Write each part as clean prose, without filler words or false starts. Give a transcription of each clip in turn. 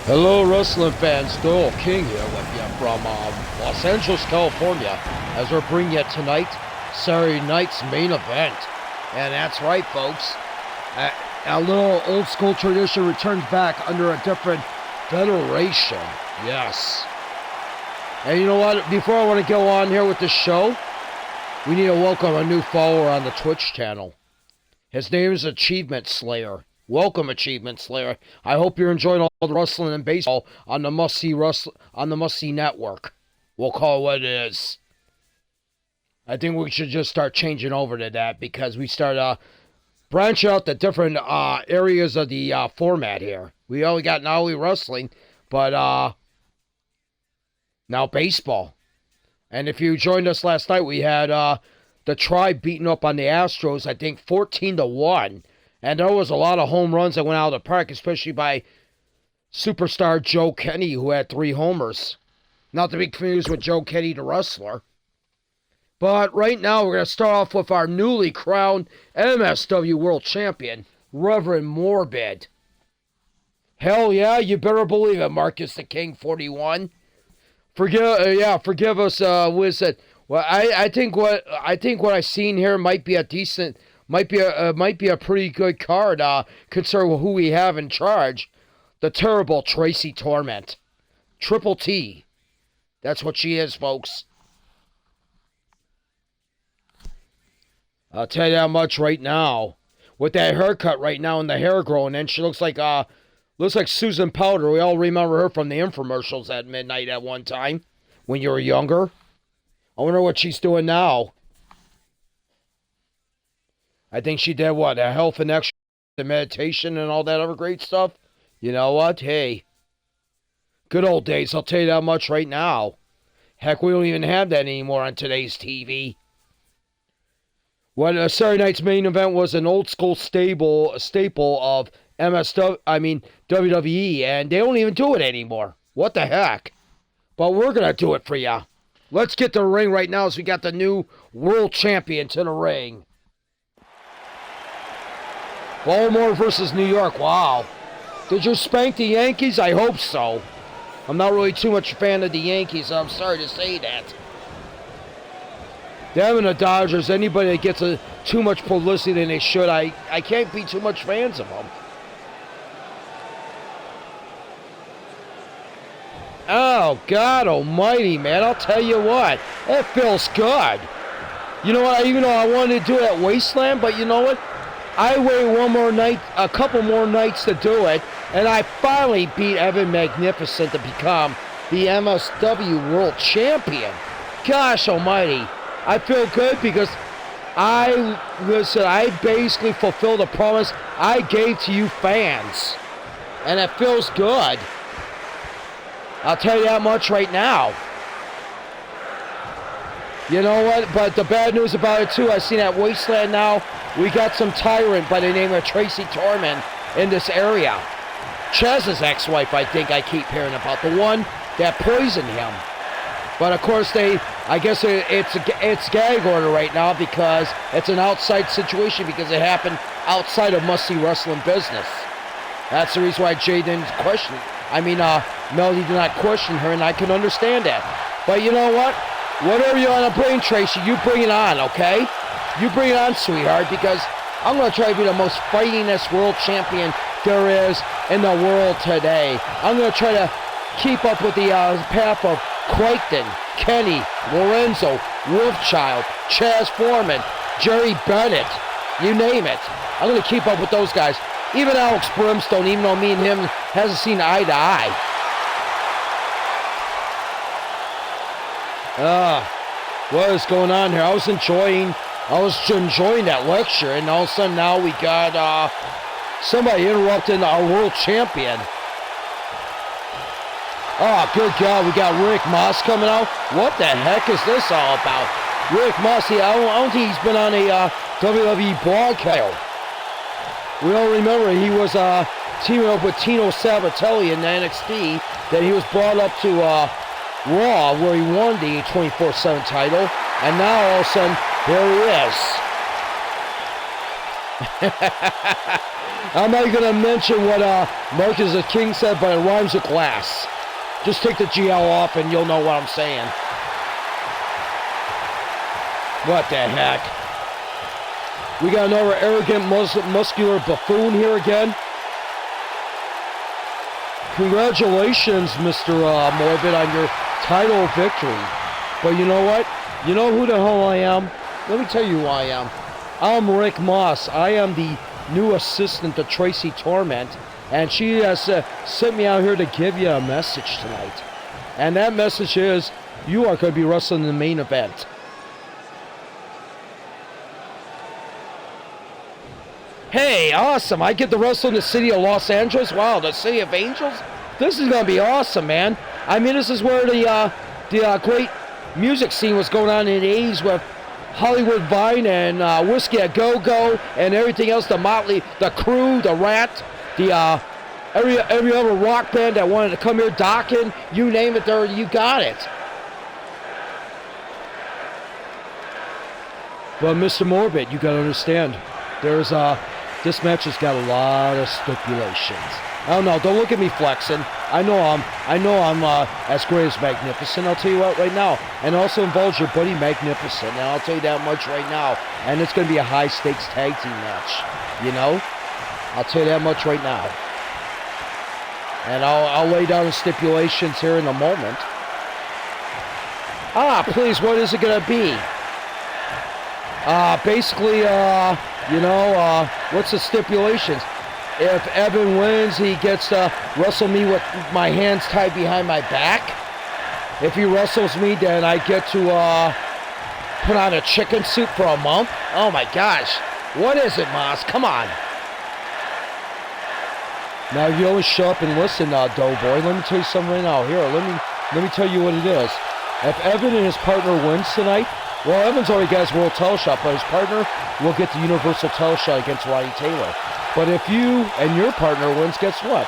Hello, wrestling fans. Doyle King here with you from Los Angeles, California, as we're bringing you tonight Saturday night's main event. And that's right, folks. A little old school tradition returns back under a different federation. Yes. And you know what? Before I want to go on here with the show, we need to welcome a new follower on the Twitch channel. His name is Achievement Slayer. Welcome, Achievement Slayer. I hope you're enjoying all the wrestling and baseball on the Must See Network. We'll call it what it is. I think we should just start changing over to that because we start branching out the different areas of the format here. We only got not only wrestling, but now baseball. And if you joined us last night, we had the Tribe beating up on the Astros, I think 14-1. And there was a lot of home runs that went out of the park, especially by superstar Joe Kenny, who had 3 homers. Not to be confused with Joe Kenny, the wrestler. But right now, we're going to start off with our newly crowned MSW World Champion, Reverend Morbid. Hell yeah, you better believe it, Marcus the King 41. Forgive us. What is it? Well, I think what I've seen here might be a decent. Might be a pretty good card, considering who we have in charge. The terrible Tracy Torment. Triple T. That's what she is, folks. I'll tell you that much right now. With that haircut right now and the hair growing in, she looks like Susan Powder. We all remember her from the infomercials at midnight at one time when you were younger. I wonder what she's doing now. I think she did what? A health and exercise and meditation and all that other great stuff. You know what? Hey. Good old days, I'll tell you that much right now. Heck, we don't even have that anymore on today's TV. What Saturday night's main event was an old school staple of WWE, and they don't even do it anymore. What the heck? But we're going to do it for ya. Let's get to the ring right now as we got the new world champion to the ring. Baltimore versus New York. Wow. Did you spank the Yankees? I hope so. I'm not really too much a fan of the Yankees, so I'm sorry to say that. Them and the Dodgers, anybody that gets too much publicity than they should, I can't be too much fans of them. Oh, God almighty, man. I'll tell you what. That feels good. You know what? Even though I wanted to do it at Wasteland, but you know what? I waited one more night, a couple more nights to do it, and I finally beat Evan Magnificent to become the MSW World Champion. Gosh almighty. I feel good because I basically fulfilled a promise I gave to you fans. And it feels good. I'll tell you that much right now. You know what? But the bad news about it, too, I seen at Wasteland now, we got some tyrant by the name of Tracy Torment in this area. Chaz's ex-wife, I think I keep hearing about, the one that poisoned him. But, of course, I guess it's gag order right now because it's an outside situation because it happened outside of Must See Wrestling business. That's the reason why Jay didn't question it. Melody did not question her, and I can understand that. But you know what? Whatever you want to bring, Tracy, you bring it on, okay? You bring it on, sweetheart, because I'm going to try to be the most fightingest world champion there is in the world today. I'm going to try to keep up with the path of Crichton, Kenny, Lorenzo, Wolfchild, Chaz Foreman, Jerry Bennett, you name it. I'm going to keep up with those guys. Even Alex Brimstone, even though me and him hasn't seen eye to eye. What is going on here? I was enjoying that lecture, and all of a sudden now we got somebody interrupting our world champion. Oh, good God, we got Rick Moss coming out. What the heck is this all about? Rick Moss, I don't think he's been on a WWE broadcast. We all remember he was teaming up with Tino Sabatelli in NXT. Then he was brought up to Raw, where he won the 24/7 title. And now all of a sudden, there he is. I'm not going to mention what Marcus the King said, but it rhymes with glass. Just take the GL off and you'll know what I'm saying. What the heck? We got another arrogant, muscular buffoon here again. Congratulations, Mr. Morbid, on your title victory. But you know what? You know who the hell I am? Let me tell you who I am. I'm Rick Moss. I am the new assistant to Tracy Torment, and she has sent me out here to give you a message tonight. And that message is, you are going to be wrestling in the main event. Hey, awesome. I get to wrestle in the city of Los Angeles. Wow, the city of angels? This is going to be awesome, man. I mean, this is where the great music scene was going on in the 80s with Hollywood Vine and Whiskey a Go-Go and everything else, the Motley, the Crew, the Rat, the every other rock band that wanted to come here, Dokken, you name it, there, you got it. But Mr. Morbid, you got to understand, there's this match has got a lot of stipulations. I don't know. Don't look at me flexing. I know I'm as great as Magnificent. I'll tell you what right now. And also involves your buddy Magnificent. And I'll tell you that much right now. And it's going to be a high stakes tag team match. You know? I'll tell you that much right now. And I'll lay down the stipulations here in a moment. Please, what is it going to be? Basically, what's the stipulations? If Evan wins, he gets to wrestle me with my hands tied behind my back. If he wrestles me, then I get to put on a chicken suit for a month. Oh my gosh. What is it, Moss? Come on. Now, if you always show up and listen, Doughboy, let me tell you something right now. Here, let me tell you what it is. If Evan and his partner wins tonight, well, Evan's already got his world title shot, but his partner will get the universal title shot against Roddy Taylor. But if you and your partner wins, guess what?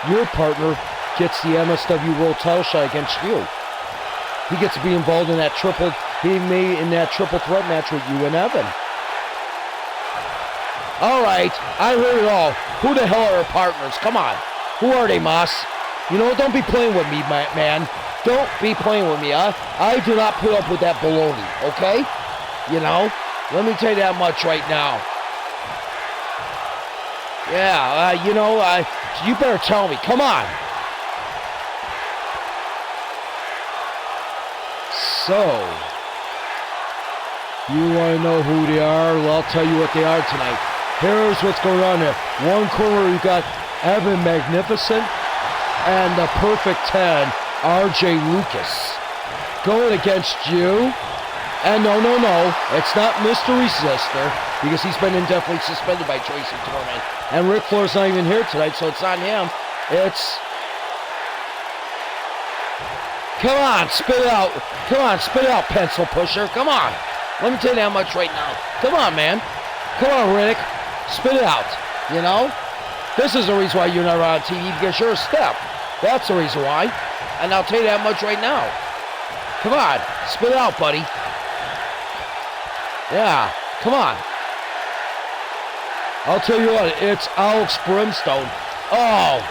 Your partner gets the MSW world title shot against you. He gets to be involved in that triple threat match with you and Evan. All right, I heard it all. Who the hell are our partners? Come on. Who are they, Moss? You know, don't be playing with me, man. Don't be playing with me. I do not put up with that baloney, okay? You know, let me tell you that much right now. Yeah, you better tell me. Come on. So, you want to know who they are? Well, I'll tell you what they are tonight. Here's what's going on there. One corner, you got Evan Magnificent and the Perfect 10, RJ Lucas, going against you. And no, it's not Mr. Resistor, because he's been indefinitely suspended by Tracy Torment. And Ric Flair's not even here tonight, so it's not him. It's... Come on, spit it out. Come on, spit it out, pencil pusher. Come on. Let me tell you that much right now. Come on, man. Come on, Rick. Spit it out. You know? This is the reason why you're not on TV, because you're a step. That's the reason why. And I'll tell you that much right now. Come on. Spit it out, buddy. Yeah, come on. I'll tell you what, it's Alex Brimstone. Oh,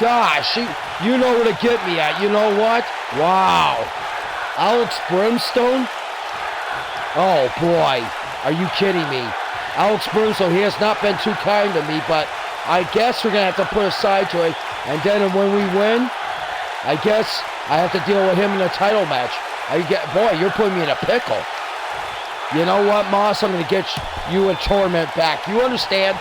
gosh, you know where to get me at. You know what? Wow. Alex Brimstone? Oh, boy. Are you kidding me? Alex Brimstone, he has not been too kind to me, but I guess we're going to have to put a side to it. And then when we win, I guess I have to deal with him in a title match. Boy, you're putting me in a pickle. You know what, Moss? I'm going to get you and Torment back. You understand?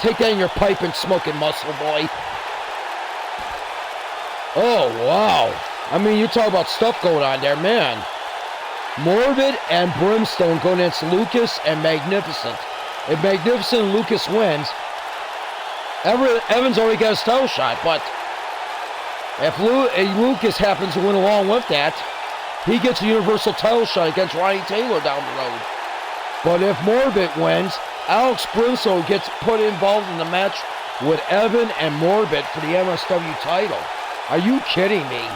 Take that in your pipe and smoke it, muscle boy. Oh, wow. I mean, you talk about stuff going on there, man. Morbid and Brimstone going against Lucas and Magnificent. If Magnificent and Lucas wins, Evans already got his title shot, but if Lucas happens to win along with that, he gets a universal title shot against Roddy Taylor down the road. But if Morbid wins, Alex Brimstone gets involved in the match with Evan and Morbid for the MSW title. Are you kidding me?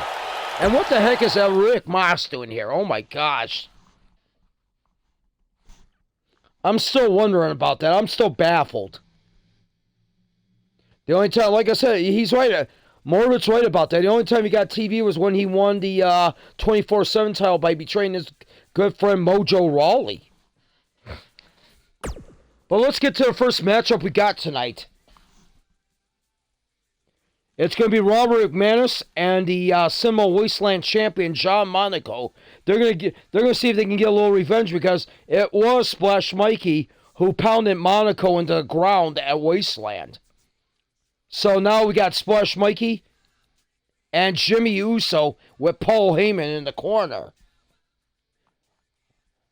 And what the heck is that Rick Moss doing here? Oh my gosh. I'm still wondering about that. I'm still baffled. The only time, like I said, he's right. Morbid's right about that. The only time he got TV was when he won the 24/7 title by betraying his good friend Mojo Rawley. But let's get to the first matchup we got tonight. It's going to be Robert McManus and the Snme Wasteland champion John Monaco. They're going to see if they can get a little revenge because it was Splash Mikey who pounded Monaco into the ground at Wasteland. So now we got Splash Mikey and Jimmy Uso with Paul Heyman in the corner.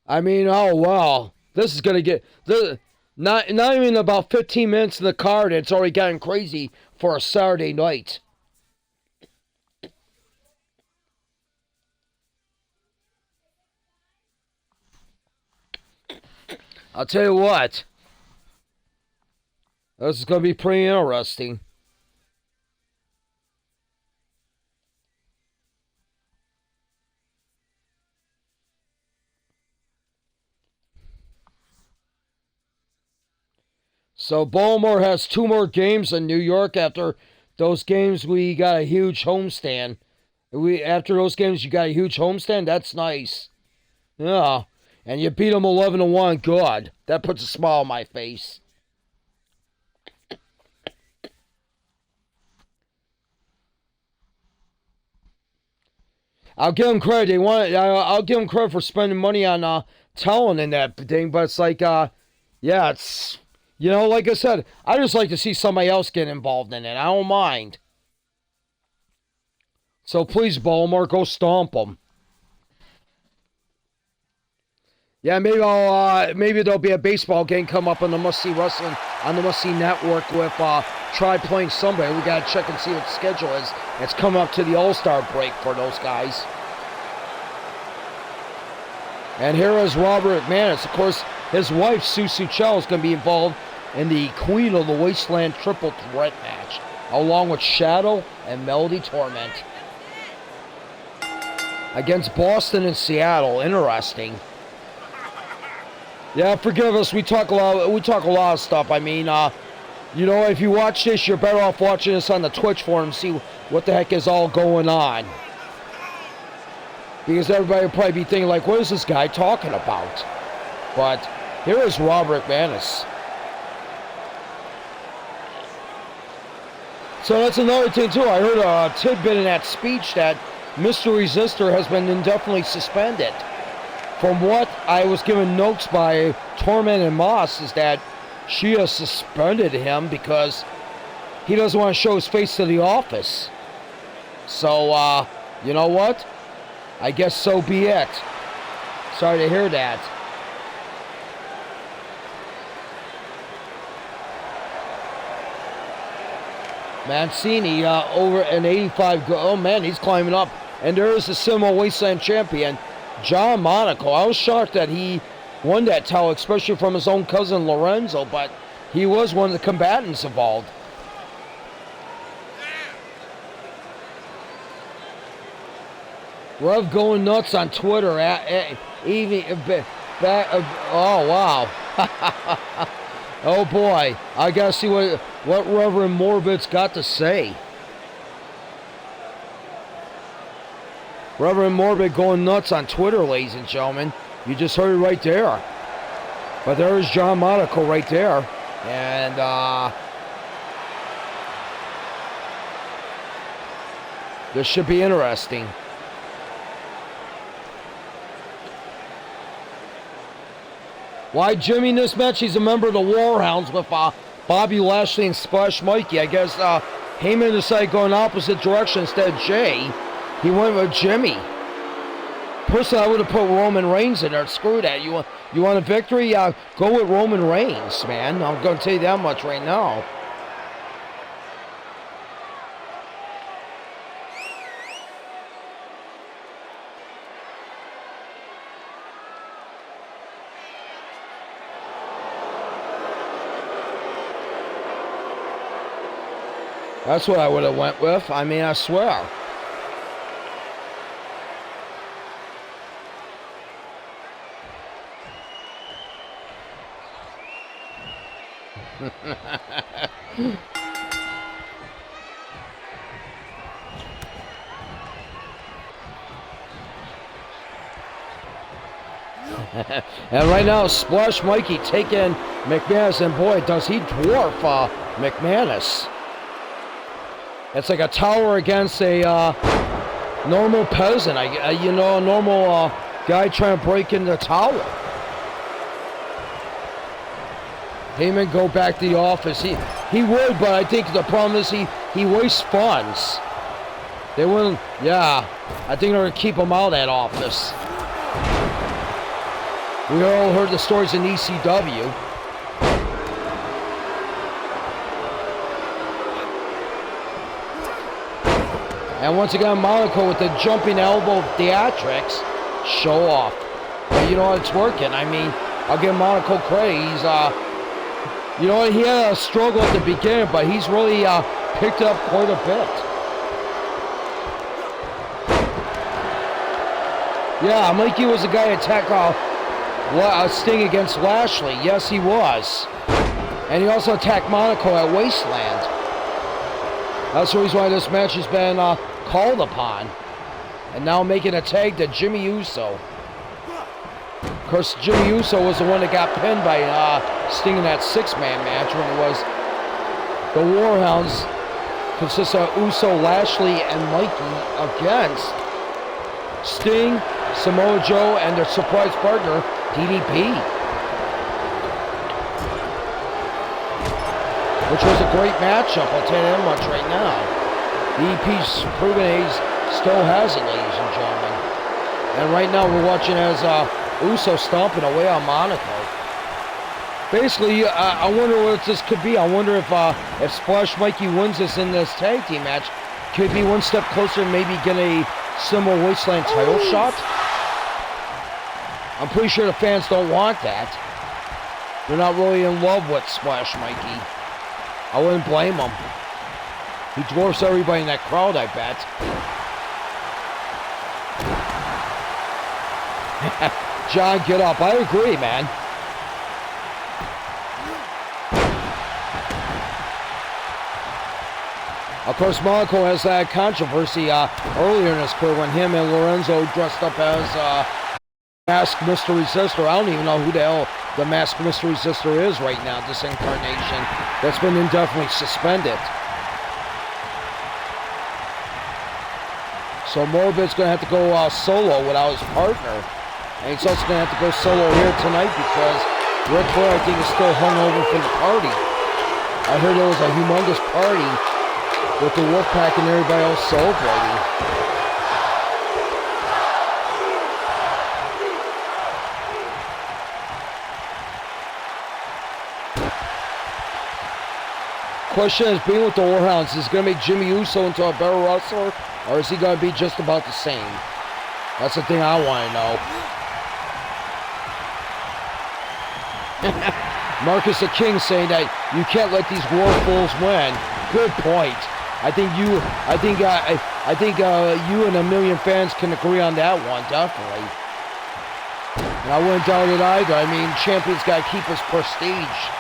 I mean, oh wow, this is going to get not even about 15 minutes in the card. It's already gotten crazy for a Saturday night. I'll tell you what. This is going to be pretty interesting. So Baltimore has 2 more games in New York. After those games, we got a huge homestand. After those games, you got a huge homestand. That's nice. Yeah, and you beat them 11-1. Good. That puts a smile on my face. I'll give them credit. I'll give them credit for spending money on talent in that thing. But it's like, yeah, it's. You know, like I said, I just like to see somebody else get involved in it. I don't mind. So please, Baltimore, go stomp them. Yeah, maybe there'll be a baseball game come up on the Must See Wrestling on the Must See Network with Try Playing somebody. We gotta check and see what the schedule is. It's coming up to the All-Star break for those guys. And here is Robert McManus. Of course, his wife, Sue Suchel, is going to be involved in the Queen of the Wasteland Triple Threat match, along with Shadow and Melody Torment. Against Boston and Seattle. Interesting. Yeah, forgive us. We talk a lot of stuff. I mean, you know, if you watch this, you're better off watching this on the Twitch forum, see what the heck is all going on. Because everybody will probably be thinking, like, what is this guy talking about? But here is Robert McManus. So that's another thing, too. I heard a tidbit in that speech that Mr. Resistor has been indefinitely suspended. From what I was given notes by Torment and Moss is that she has suspended him because he doesn't want to show his face to the office. So, you know what? I guess so be it. Sorry to hear that. Mancini over an 85. Oh man, he's climbing up. And there's the Snme Wasteland champion, John Monaco. I was shocked that he won that title, especially from his own cousin Lorenzo, but he was one of the combatants involved. Rev going nuts on Twitter. Oh, wow. Oh, boy. I got to see what Reverend Morbid's got to say. Reverend Morbid going nuts on Twitter, ladies and gentlemen. You just heard it right there. But there's John Monaco right there. And, this should be interesting. Why Jimmy in this match? He's a member of the Warhounds with Bobby Lashley and Splash Mikey. I guess Heyman decided to go in opposite direction instead of Jay. He went with Jimmy. Personally, I would have put Roman Reigns in there. Screw that. You want a victory? Go with Roman Reigns, man. I'm going to tell you that much right now. That's what I would have went with. I mean, I swear. And right now, Splash Mikey taking McManus, and boy, does he dwarf McManus. It's like a tower against a normal peasant, a normal guy trying to break into the tower. Heyman go back to the office. He would, but I think the problem is he wastes funds. They wouldn't. Yeah, I think they're gonna keep him out of that office. We all heard the stories in ECW. And once again, Monaco with the jumping elbow theatrics. Show off. But you know what? It's working. I mean, I'll give Monaco credit. He's, you know what? He had a struggle at the beginning, but he's really picked up quite a bit. Yeah, Mikey was the guy to attack Sting against Lashley. Yes, he was. And he also attacked Monaco at Wasteland. That's the reason why this match has been called upon. And now making a tag to Jimmy Uso. Of course, Jimmy Uso was the one that got pinned by Sting in that six-man match when it was the Warhounds consists of Uso, Lashley, and Mikey against Sting, Samoa Joe, and their surprise partner, DDP. Which was a great matchup, I'll tell you that much right now. DDP's proven he still has it, ladies and gentlemen. And right now we're watching as Uso stomping away on Monaco. Basically, I wonder what this could be. I wonder if Splash Mikey wins this in this tag team match, could be one step closer and maybe get a similar Wasteland title shot. I'm pretty sure the fans don't want that. They're not really in love with Splash Mikey. I wouldn't blame him. He dwarfs everybody in that crowd, I bet. John, get up. I agree, man. Of course, Monaco has that controversy earlier in his career when him and Lorenzo dressed up as Masked Mystery Sister. I don't even know who the hell the Masked Mystery Sister is right now, this incarnation that's been indefinitely suspended. So Morbid's going to have to go solo without his partner. And he's also going to have to go solo here tonight because Ric Flair, I think, is still hungover from the party. I heard there was a humongous party with the Wolfpack and everybody else celebrating. Question is, being with the Warhounds, is going to make Jimmy Uso into a better wrestler, or is he going to be just about the same? That's the thing I want to know. Marcus the King saying that you can't let these war fools win. Good point. I think you and a million fans can agree on that one, definitely. And I wouldn't doubt it either. I mean, champion's got to keep his prestige.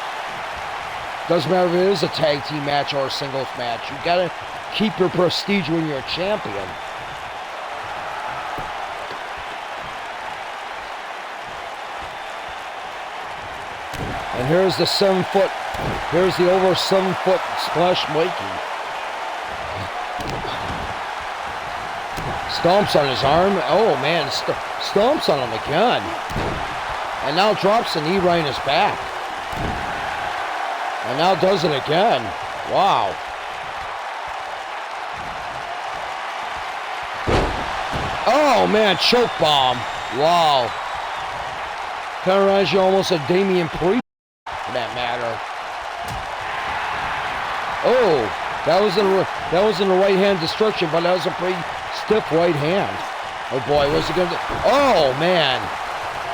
Doesn't matter if it is a tag team match or a singles match. You gotta keep your prestige when you're a champion. And here's the here's the over 7 foot Splash Mikey. Stomps on his arm. Oh man, stomps on him again. And now drops the knee right in his back. And now does it again. Wow. Oh man, choke bomb. Wow. Kind of reminds you almost of Damian Priest, for that matter. Oh, that was in the right hand destruction, but that was a pretty stiff right hand. Oh boy, what's he gonna do? Oh man.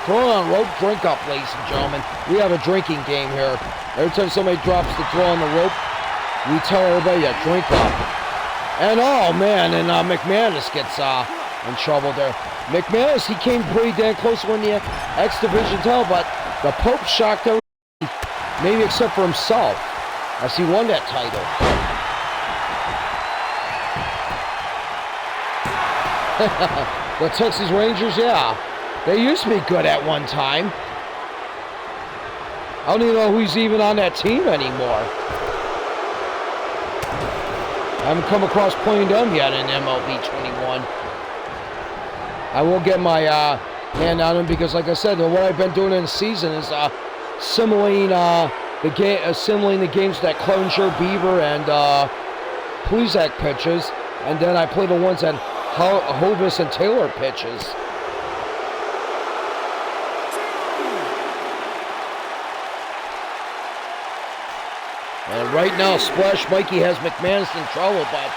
Throw on rope, drink up, ladies and gentlemen. We have a drinking game here. Every time somebody drops the throw on the rope, we tell everybody to drink up. And oh man, and McManus gets in trouble there. McManus, he came pretty damn close to winning the X Division title, but the Pope shocked everybody. Maybe except for himself, as he won that title. The Texas Rangers, yeah. They used to be good at one time. I don't even know who's even on that team anymore. I haven't come across playing them yet in MLB 21. I will get my hand on them because, like I said, what I've been doing in the season is assimilating the games that Clevenger, Beaver, and Pluzak pitches, and then I play the ones that Hovis and Taylor pitches. And right now, Splash Mikey has McManus in trouble, but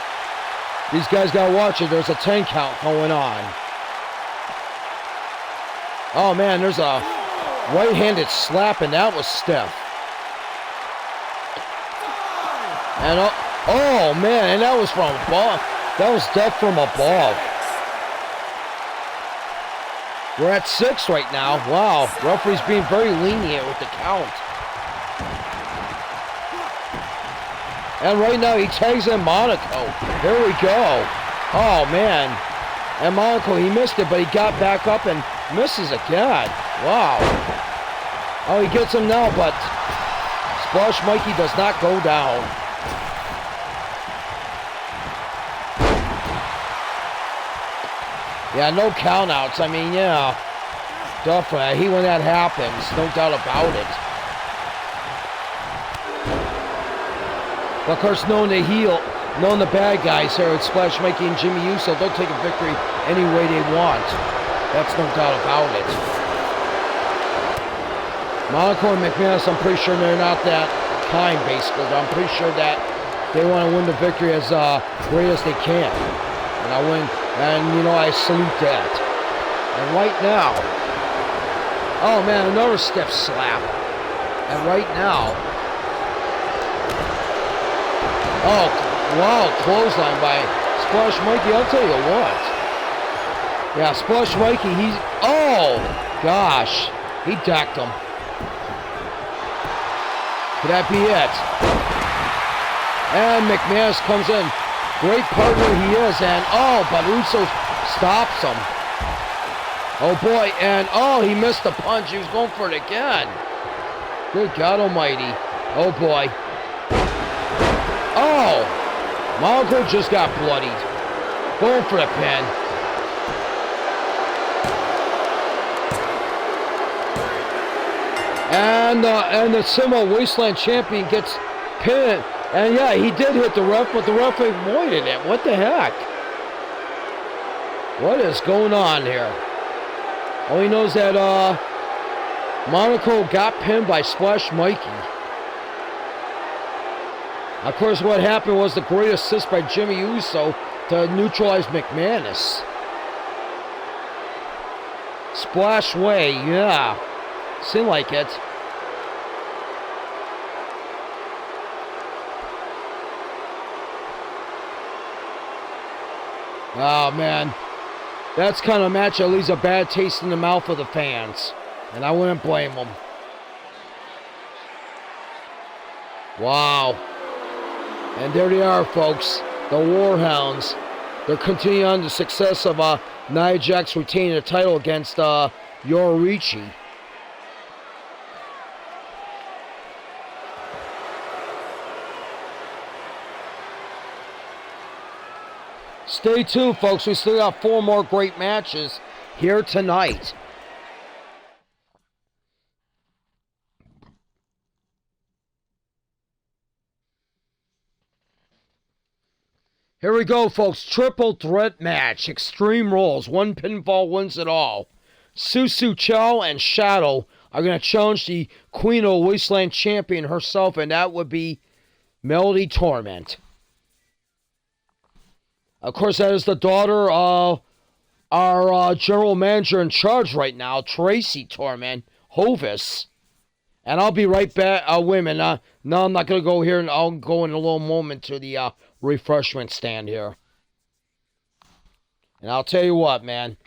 these guys got to watch it. There's a 10 count going on. Oh, man, there's a right-handed slap, and that was stiff. And, oh, man, and that was from above. That was death from above. We're at 6 right now. Wow, referee's being very lenient with the count. And right now he tags in Monaco. There we go. Oh, man. And Monaco, he missed it, but he got back up and misses again. Wow. Oh, he gets him now, but Splash Mikey does not go down. Yeah, no countouts. I mean, yeah. Definitely. When that happens, no doubt about it. But of course, knowing the bad guys here at Splash Mikey and Jimmy Uso, they'll take a victory any way they want. That's no doubt about it. Monaco and McManus, I'm pretty sure they're not that kind, basically. I'm pretty sure that they want to win the victory as great as they can. And I salute that. And right now, oh man, another stiff slap. And right now, oh, wow, clothesline by Splash Mikey. I'll tell you what. Yeah, Splash Mikey, oh, gosh. He decked him. Could that be it? And McManus comes in. Great partner he is, and but Uso stops him. Oh boy, and he missed the punch. He was going for it again. Good God Almighty. Oh boy. Oh, Monaco just got bloodied. Going for the pin. And the Snme Wasteland champion gets pinned. And yeah, he did hit the ref, but the ref avoided it. What the heck? What is going on here? All he knows that Monaco got pinned by Splash Mikey. Of course, what happened was the great assist by Jimmy Uso to neutralize McManus. Splash Way, yeah. Seemed like it. Oh, man. That's kind of a match that leaves a bad taste in the mouth of the fans. And I wouldn't blame them. Wow. And there they are, folks. The Warhounds. They're continuing on the success of Nia Jax retaining the title against Yorichi. Stay tuned, folks. We still got 4 more great matches here tonight. Here we go, folks. Triple threat match. Extreme Rules. 1 pinfall wins it all. Susu Chow and Shadow are going to challenge the Queen of Wasteland champion herself, and that would be Melody Torment. Of course, that is the daughter of our general manager in charge right now, Tracy Torment, Hovis. And I'll be right back, women. No, I'm not going to go here, and I'll go in a little moment to the refreshment stand here. And I'll tell you what, man.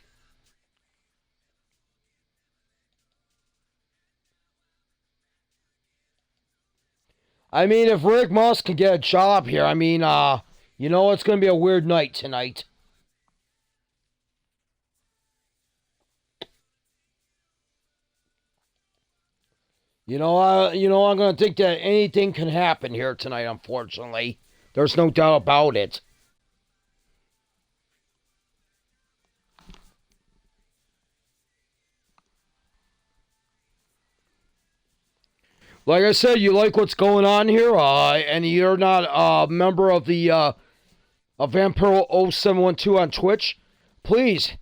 I mean, if Rick Moss can get a job here, I mean, you know, it's going to be a weird night tonight. You know, I'm going to think that anything can happen here tonight, unfortunately. There's no doubt about it. Like I said, you like what's going on here, and you're not a member of the Vampiro0712 on Twitch, please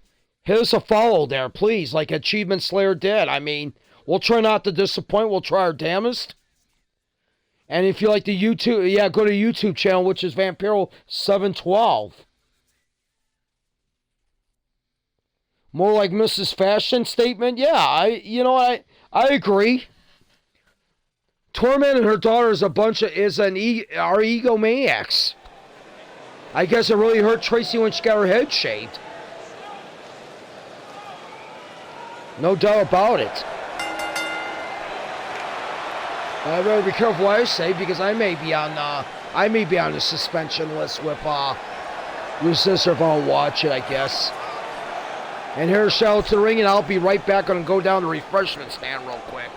hit us a follow there, please, like Achievement Slayer did. I mean, we'll try not to disappoint. We'll try our damnedest. And if you like the YouTube, yeah, go to YouTube channel, which is Vampiro712. More like Mrs. Fashion statement. Yeah, I agree. Torment and her daughter is are egomaniacs. I guess it really hurt Tracy when she got her head shaved. No doubt about it. I better be careful what I say because I may be on the suspension list with your sister if I don't watch it, I guess. And here's shout out to the ring, and I'll be right back. Gonna go down to the refreshment stand real quick.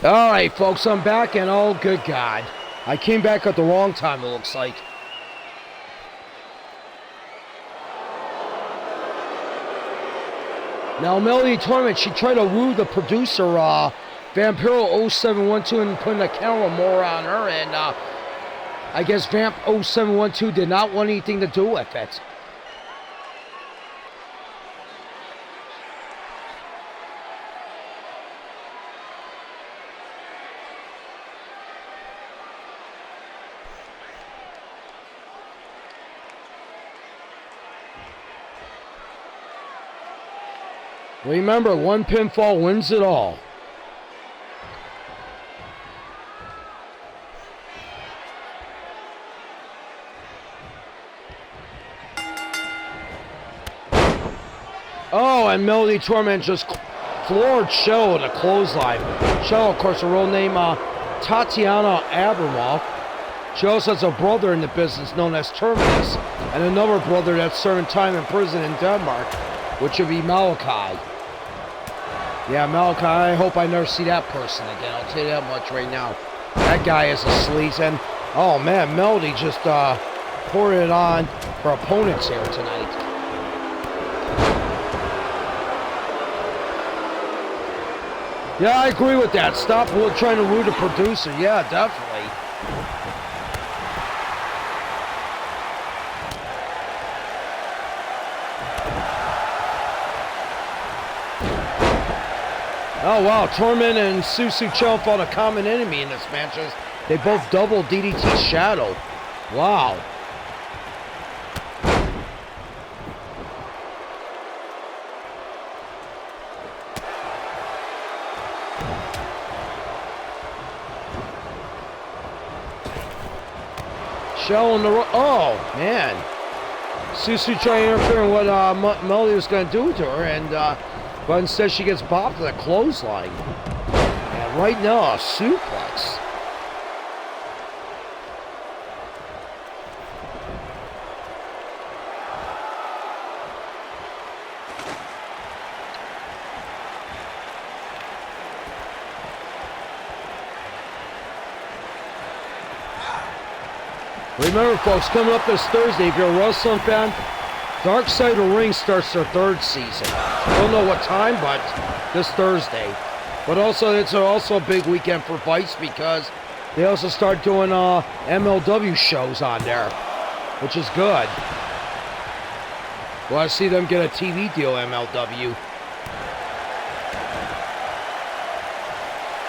All right, folks, I'm back, and oh, good God. I came back at the wrong time, it looks like. Now, Melody Tournament, she tried to woo the producer, Vampiro0712, and putting the camera more on her, and I guess Vamp0712 did not want anything to do with it. Remember, one pinfall wins it all. Oh, and Melody Torment just floored Shell with a clothesline. Shell, of course, her real name, Tatiana Abramov. She also has a brother in the business known as Terminus, and another brother that's serving time in prison in Denmark, which would be Malachi. Yeah, Malachi, I hope I never see that person again. I'll tell you that much right now. That guy is a sleaze. And, oh man, Melody just poured it on for opponents here tonight. Yeah, I agree with that. Stop trying to woo the producer. Yeah, definitely. Oh, wow. Torment and Susu Cho fought a common enemy in this match. They both double DDT Shadow. Wow. Shell on the oh man. Susu trying to interfere in what Melody was going to do to her, and but instead she gets bopped with a clothesline. And right now, a suplex. Remember, folks, coming up this Thursday, if you're a wrestling fan, Dark Side of the Ring starts their 3rd season. Don't know what time, but this Thursday. But also, it's also a big weekend for Vice because they also start doing MLW shows on there, which is good. Well, I see them get a TV deal, MLW.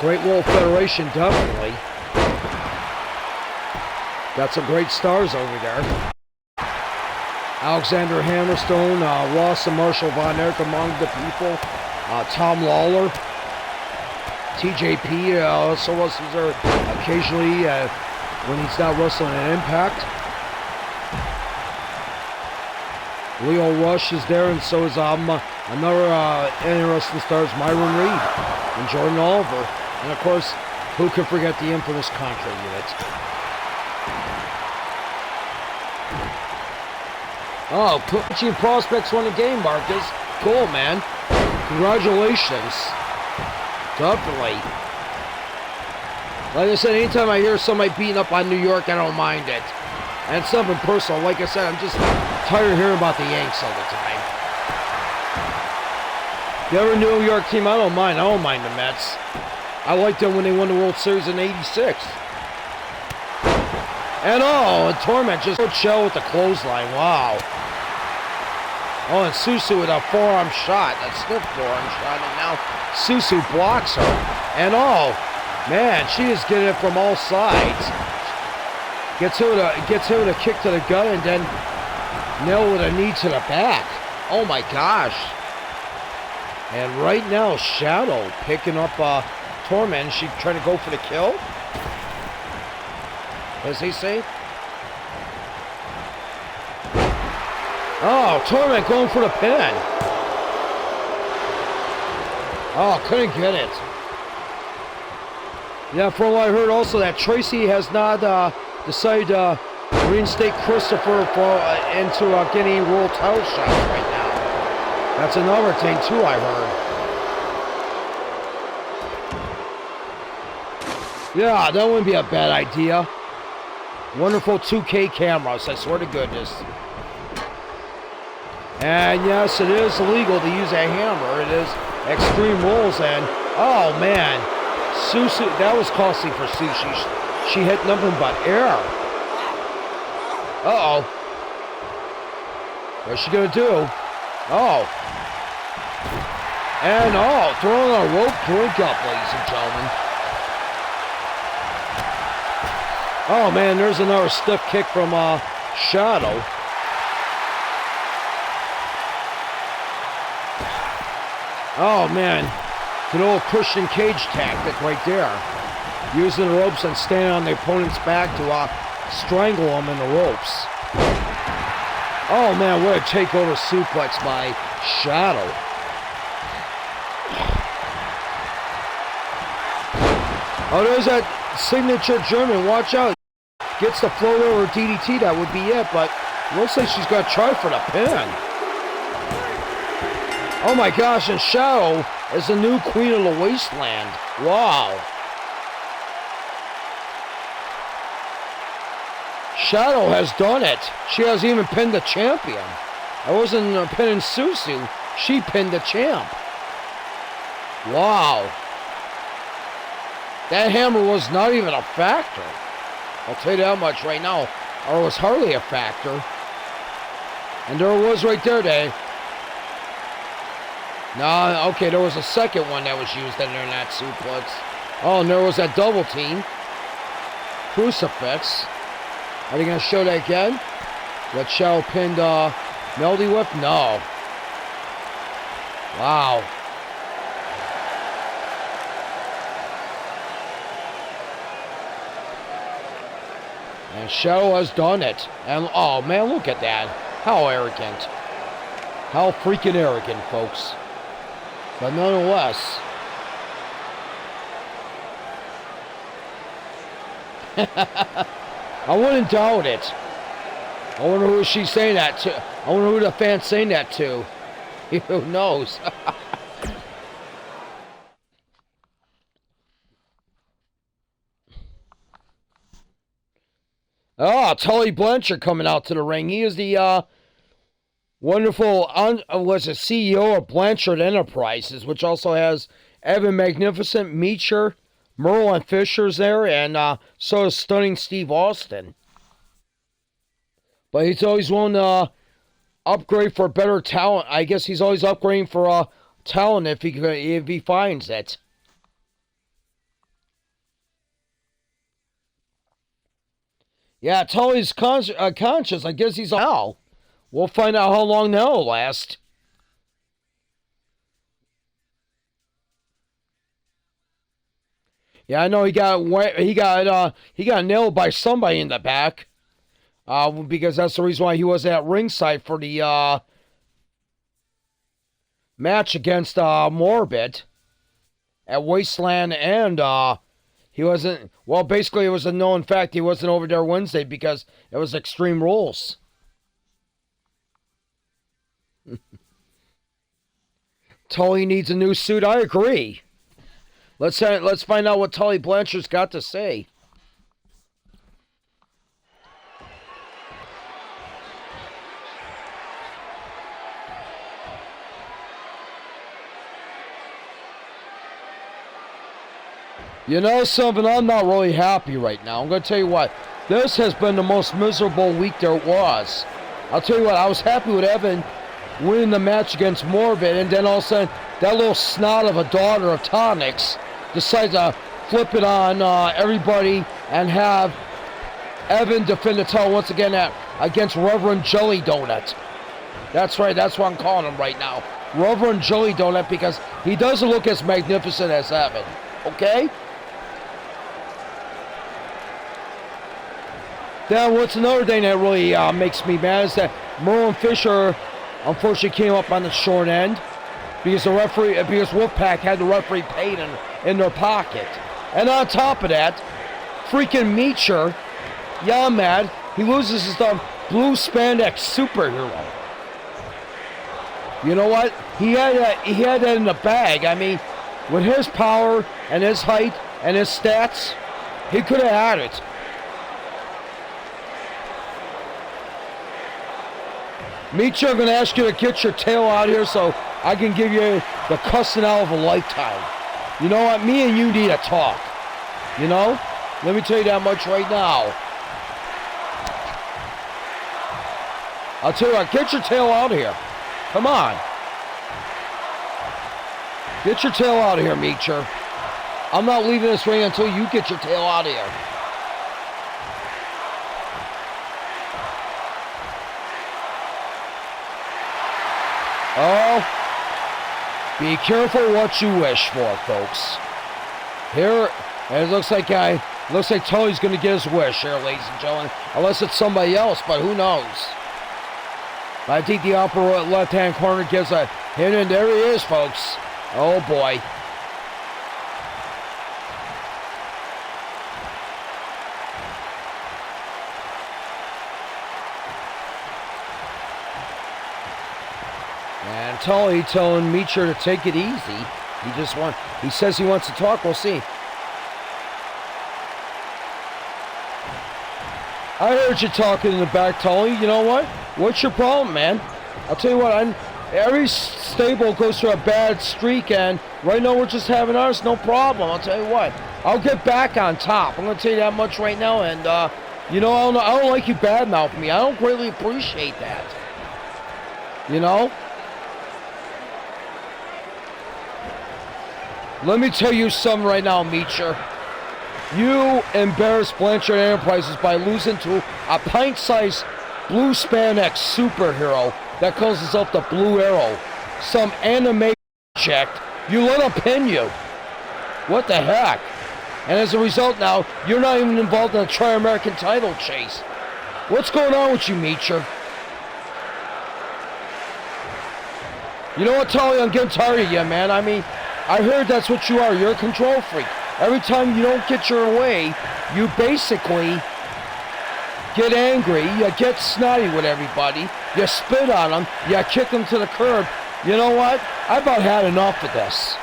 Great Wall Federation, definitely. Got some great stars over there. Alexander Hammerstone, Ross and Marshall Von Erich among the people. Tom Lawler. TJP also wrestles there occasionally when he's not wrestling in Impact. Leo Rush is there, and so is another interesting stars, Myron Reed and Jordan Oliver. And of course, who could forget the infamous Contra unit? Oh, Coaching Prospects won the game, Marcus. Cool, man. Congratulations. Definitely. Like I said, anytime I hear somebody beating up on New York, I don't mind it. And it's nothing personal. Like I said, I'm just tired of hearing about the Yanks all the time. The other New York team, I don't mind. I don't mind the Mets. I liked them when they won the World Series in '86. And and Torment just shell with the clothesline. Wow. Oh, and Susu with a forearm shot, a stiff forearm shot, and now Susu blocks her. And man, she is getting it from all sides. Gets hit with a kick to the gut, and then nail with a knee to the back. Oh my gosh. And right now, Shadow picking up Torment. She trying to go for the kill. What does he say? Oh, Torment going for the pin. Oh, couldn't get it. Yeah, from what I heard also that Tracy has not decided to reinstate Christopher into getting world title shots right now. That's another thing too, I heard. Yeah, that wouldn't be a bad idea. Wonderful 2K cameras, I swear to goodness. And yes, it is illegal to use a hammer. It is Extreme Rules, and oh man, Susu, that was costly for Sushi. She hit nothing but air. What's she gonna do? And throwing a rope drink up, ladies and gentlemen. Oh man, there's another stiff kick from Shadow. Oh man, good old Christian Cage tactic right there. Using the ropes and standing on the opponent's back to strangle him in the ropes. Oh man, what a takeover suplex by Shadow. Oh, there's that signature German, watch out. Gets the float over DDT, that would be it, but looks like she's got to try for the pin. Oh my gosh, and Shadow is the new queen of the wasteland. Wow. Shadow has done it. She hasn't even pinned the champion. I wasn't pinning Susu. She pinned the champ. Wow. That hammer was not even a factor. I'll tell you that much right now. Or it was hardly a factor. And there it was right there, Dave. No, okay, there was a second one that was used in there in that suplex. Oh, and there was that double team. Crucifix. Are they going to show that again? What Shadow pinned Melody with? No. Wow. And Shadow has done it. And oh man, look at that. How arrogant. How freaking arrogant, folks. But nonetheless. I wouldn't doubt it. I wonder who she's saying that to. I wonder who the fan's saying that to. Who knows? Oh, Tully Blanchard coming out to the ring. He is the wonderful was a CEO of Blanchard Enterprises, which also has Evan Magnificent, Meacher, Merlin Fisher's there, and so is Stunning Steve Austin. But he's always willing to upgrade for better talent. I guess he's always upgrading for talent if he finds it. Yeah, Tully's conscious. I guess he's now. We'll find out how long that'll last. Yeah, I know he got nailed by somebody in the back. Because that's the reason why he was at ringside for the match against Morbid at Wasteland, and he wasn't. Well, basically, it was a known fact he wasn't over there Wednesday because it was Extreme Rules. Tully needs a new suit. I agree. Let's find out what Tully Blanchard's got to say. You know something? I'm not really happy right now. I'm going to tell you what. This has been the most miserable week there was. I'll tell you what. I was happy with Evan winning the match against Morbid, and then all of a sudden, that little snot of a daughter of Tonics decides to flip it on everybody and have Evan defend the title once again against Reverend Jelly Donut. That's right. That's what I'm calling him right now. Reverend Jelly Donut, because he doesn't look as magnificent as Evan. Okay? Then what's another thing that really makes me mad is that Merlin Fisher unfortunately came up on the short end because Wolfpack had the referee paid in their pocket. And on top of that, freaking Meacher, yeah, I'm mad, he loses his blue spandex superhero. You know what? He had that in the bag. I mean, with his power and his height and his stats, he could have had it. Meacher, I'm going to ask you to get your tail out here so I can give you the cussing out of a lifetime. You know what? Me and you need to talk. You know? Let me tell you that much right now. I'll tell you what, get your tail out of here. Come on. Get your tail out of here, Meacher. I'm not leaving this ring until you get your tail out of here. Oh, be careful what you wish for, folks. Here, it looks like Tully's going to get his wish here, ladies and gentlemen. Unless it's somebody else, but who knows? I think the upper left-hand corner gives a hint, and there he is, folks. Oh, boy. And Tully telling Meacher to take it easy. He says he wants to talk. We'll see. I heard you talking in the back, Tully. You know what? What's your problem, man? I'll tell you what, every stable goes through a bad streak, and right now we're just having ours, no problem. I'll tell you what, I'll get back on top. I'm going to tell you that much right now, and, you know, I don't like you badmouthing me. I don't greatly appreciate that. You know? Let me tell you something right now, Meacher. You embarrassed Blanchard Enterprises by losing to a pint-sized blue spandex superhero that calls himself the Blue Arrow. Some anime check. You let him pin you. What the heck? And as a result now, you're not even involved in a Tri-American title chase. What's going on with you, Meacher? You know what, Tully? I'm getting tired of you, man. I mean, I heard that's what you are. You're a control freak. Every time you don't get your way, you basically get angry, you get snotty with everybody, you spit on them, you kick them to the curb. You know what? I've about had enough of this.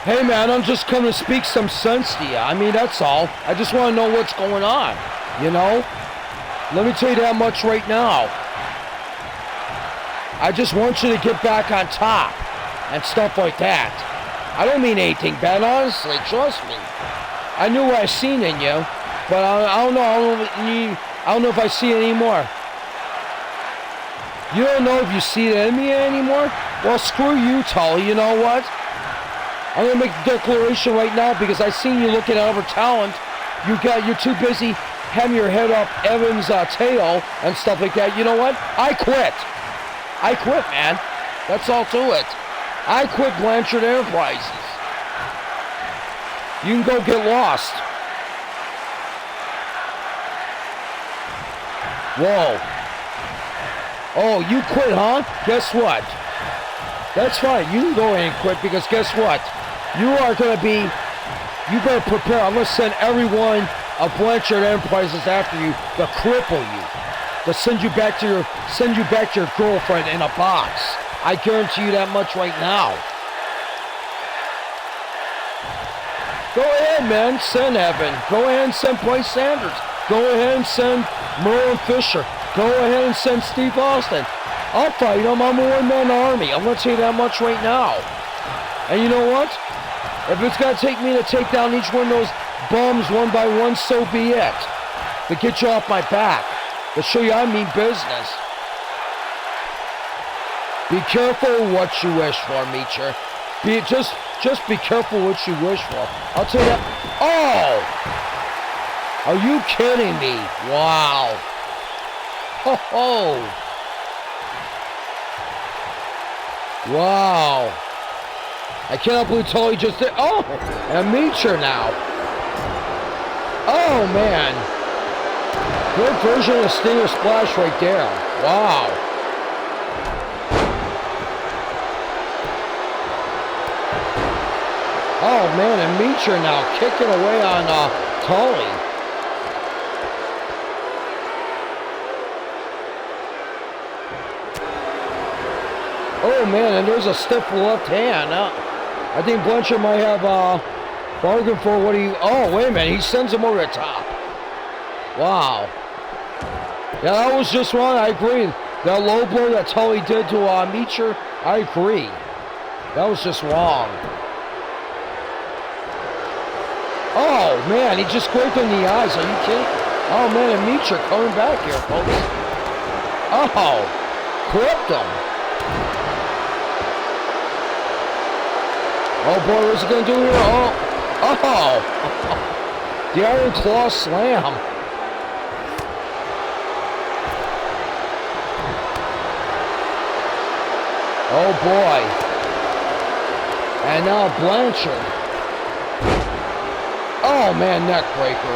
Hey man, I'm just coming to speak some sense to you. I mean, that's all. I just want to know what's going on, you know? Let me tell you that much right now. I just want you to get back on top and stuff like that. I don't mean anything bad, honestly, trust me. I knew what I seen in you, but I don't know. I don't know if I see it anymore. You don't know if you see it in me anymore? Well, screw you, Tully. You know what? I'm gonna make a declaration right now because I seen you looking at other talent. You're too busy having your head up Evan's tail and stuff like that. You know what? I quit. I quit, man. That's all to it. I quit Blanchard Enterprises. You can go get lost. Whoa. Oh, you quit, huh? Guess what? That's fine. You can go ahead and quit because guess what? You are going to be, you better prepare. I'm going to send everyone of Blanchard Enterprises after you to cripple you. To send you back to your girlfriend in a box. I guarantee you that much right now. Go ahead, man. Send Evan. Go ahead and send Bryce Sanders. Go ahead and send Merlin Fisher. Go ahead and send Steve Austin. I'll fight him. I'm a one-man army. I'm going to tell you that much right now. And you know what? If it's going to take me to take down each one of those bums one by one, so be it. To get you off my back. To show you I mean business. Be careful what you wish for, Meacher. Just be careful what you wish for. I'll tell you that. Oh! Are you kidding me? Wow. Ho ho. Wow. I cannot believe Tully just did. Oh! And Meacher now. Oh, man. Good version of Stinger Splash right there. Wow. Oh, man, and Meacher now kicking away on Tully. Oh, man, and there's a stiff left hand. I think Blanchard might have bargained for what he... Oh, wait a minute, he sends him over the top. Wow. Yeah, that was just wrong. I agree. That low blow that Tully did to Meacher, I agree. That was just wrong. Oh, man, he just squared in the eyes. Are you kidding? Oh, man, and Meacher coming back here, folks. Oh, clipped him. Oh, boy, what's he going to do here? Oh. The Iron Claw Slam. Oh, boy. And now Blanchard. Oh, man, neck breaker.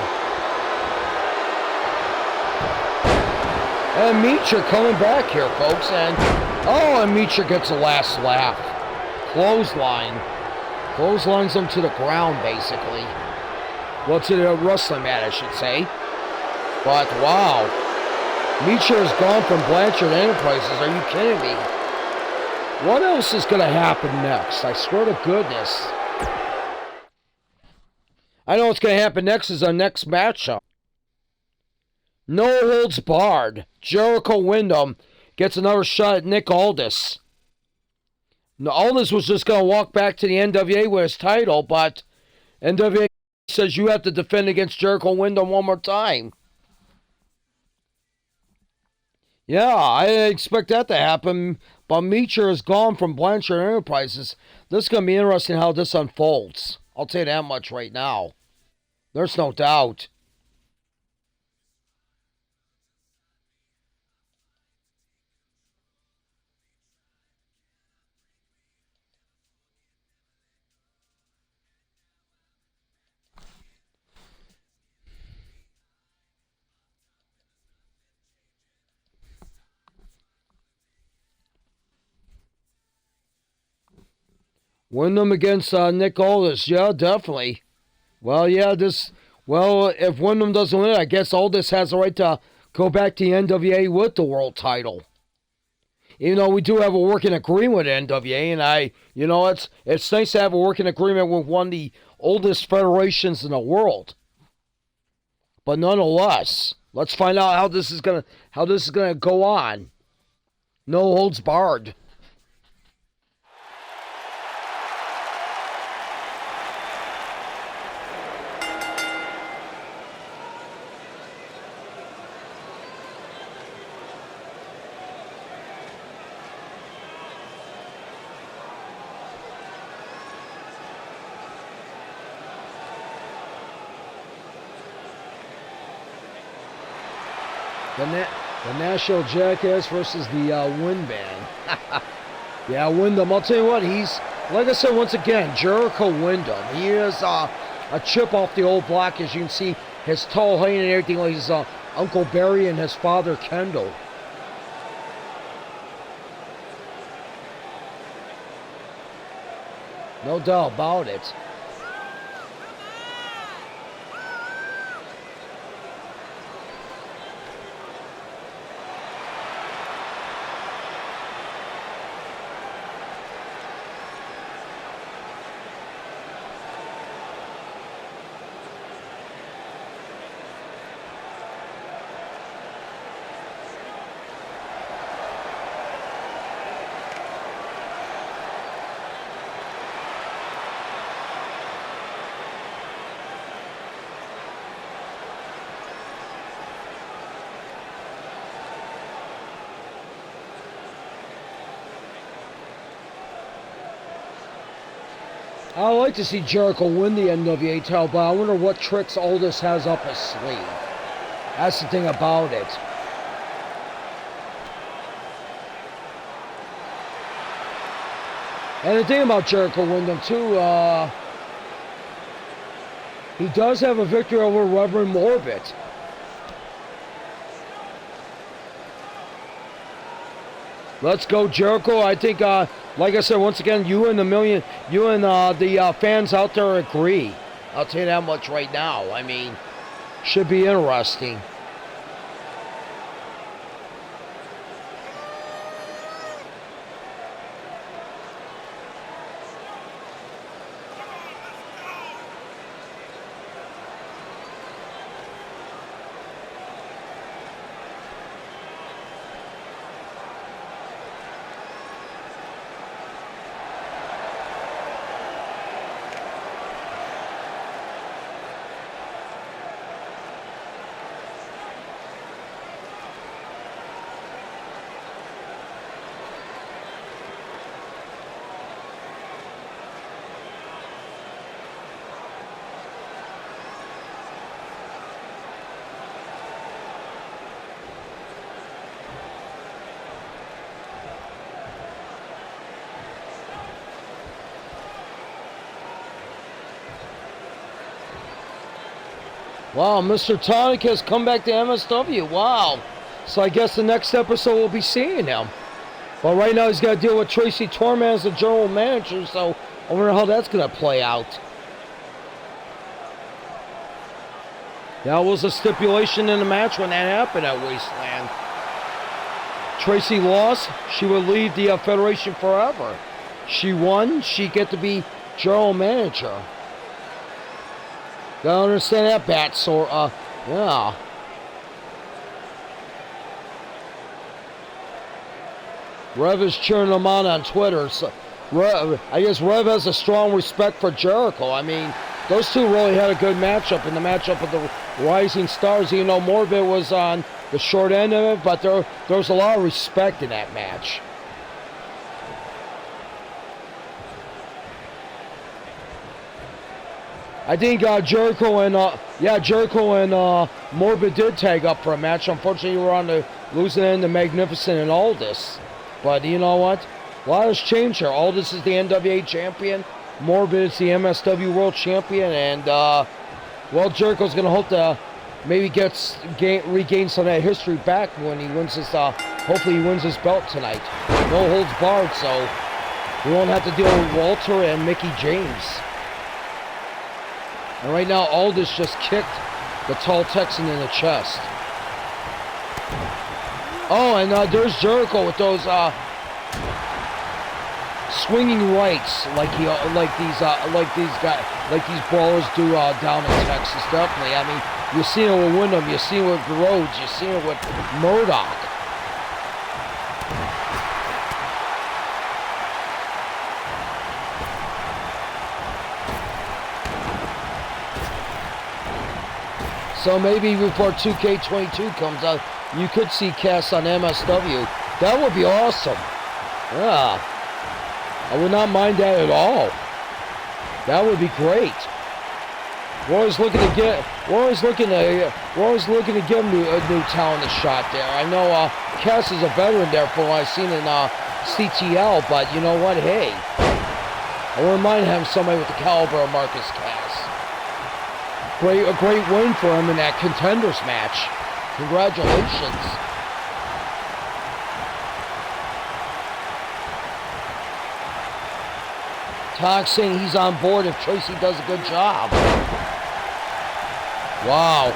And Meacher coming back here, folks. And Meacher gets a last laugh. Clothesline. Clotheslines him to the ground, basically. Well, to the wrestling mat, I should say. But, wow. Meacher has gone from Blanchard Enterprises. Are you kidding me? What else is going to happen next? I swear to goodness. I know what's going to happen next is our next matchup. No holds barred. Jericho Windham gets another shot at Nick Aldis. Now, Aldis was just going to walk back to the NWA with his title, but NWA says you have to defend against Jericho Windham one more time. Yeah, I didn't expect that to happen. But Meacher is gone from Blanchard Enterprises. This is going to be interesting how this unfolds. I'll tell you that much right now. There's no doubt. Wyndham against Nick Aldis. Yeah, definitely. Well, yeah, this. Well, if Wyndham doesn't win it, I guess Aldis has the right to go back to the NWA with the world title. Even though we do have a working agreement with NWA, and it's nice to have a working agreement with one of the oldest federations in the world. But nonetheless, let's find out how this is gonna go on. No holds barred. The National Jackass versus the Wind Band. Yeah, Wyndham. I'll tell you what, he's, like I said once again, Jericho Wyndham. He is a chip off the old block, as you can see, his tall height and everything, like his Uncle Barry and his father Kendall. No doubt about it. I like to see Jericho win the NWA title, but I wonder what tricks Aldis has up his sleeve. That's the thing about it. And the thing about Jericho Wyndham, too, he does have a victory over Reverend Morbid. Let's go, Jericho. I think, like I said, once again, you and the fans out there agree. I'll tell you that much right now. I mean, should be interesting. Wow, Mr. Tonic has come back to MSW. Wow. So I guess the next episode we'll be seeing him. But right now he's got to deal with Tracy Torman as the general manager, so I wonder how that's going to play out. That was a stipulation in the match when that happened at Wasteland. Tracy lost, she would leave the Federation forever. She won, she'd get to be general manager. Gotta understand that, Bat. So, yeah. Rev is cheering them on Twitter. So, I guess Rev has a strong respect for Jericho. I mean, those two really had a good matchup in the matchup of the Rising Stars. You know, Morbid was on the short end of it, but there was a lot of respect in that match. I think Jericho and Morbid did tag up for a match. Unfortunately, we were on the losing end of Magnificent and Aldis. But you know what? A lot has changed here. Aldis is the NWA champion. Morbid is the MSW World Champion. And, well, Jericho's going to hope to maybe regain some of that history back when he wins his, hopefully he wins his belt tonight. No holds barred, so we won't have to deal with Walter and Mickey James. And right now, Aldis just kicked the tall Texan in the chest. Oh, and there's Jericho with those swinging rights, like these brawlers do down in Texas. Definitely. I mean, you've seen it with Wyndham, you've seen it with Rhodes, you've seen it with Murdoch. So maybe before 2K22 comes out, you could see Cass on MSW. That would be awesome. Yeah. I would not mind that at all. That would be great. We're always looking to give a new talent a shot there. I know Cass is a veteran there from what I've seen in CTL, but you know what? Hey, I wouldn't mind having somebody with the caliber of Marcus Cass. A great win for him in that Contenders match. Congratulations. Tonic saying he's on board if Tracy does a good job. Wow.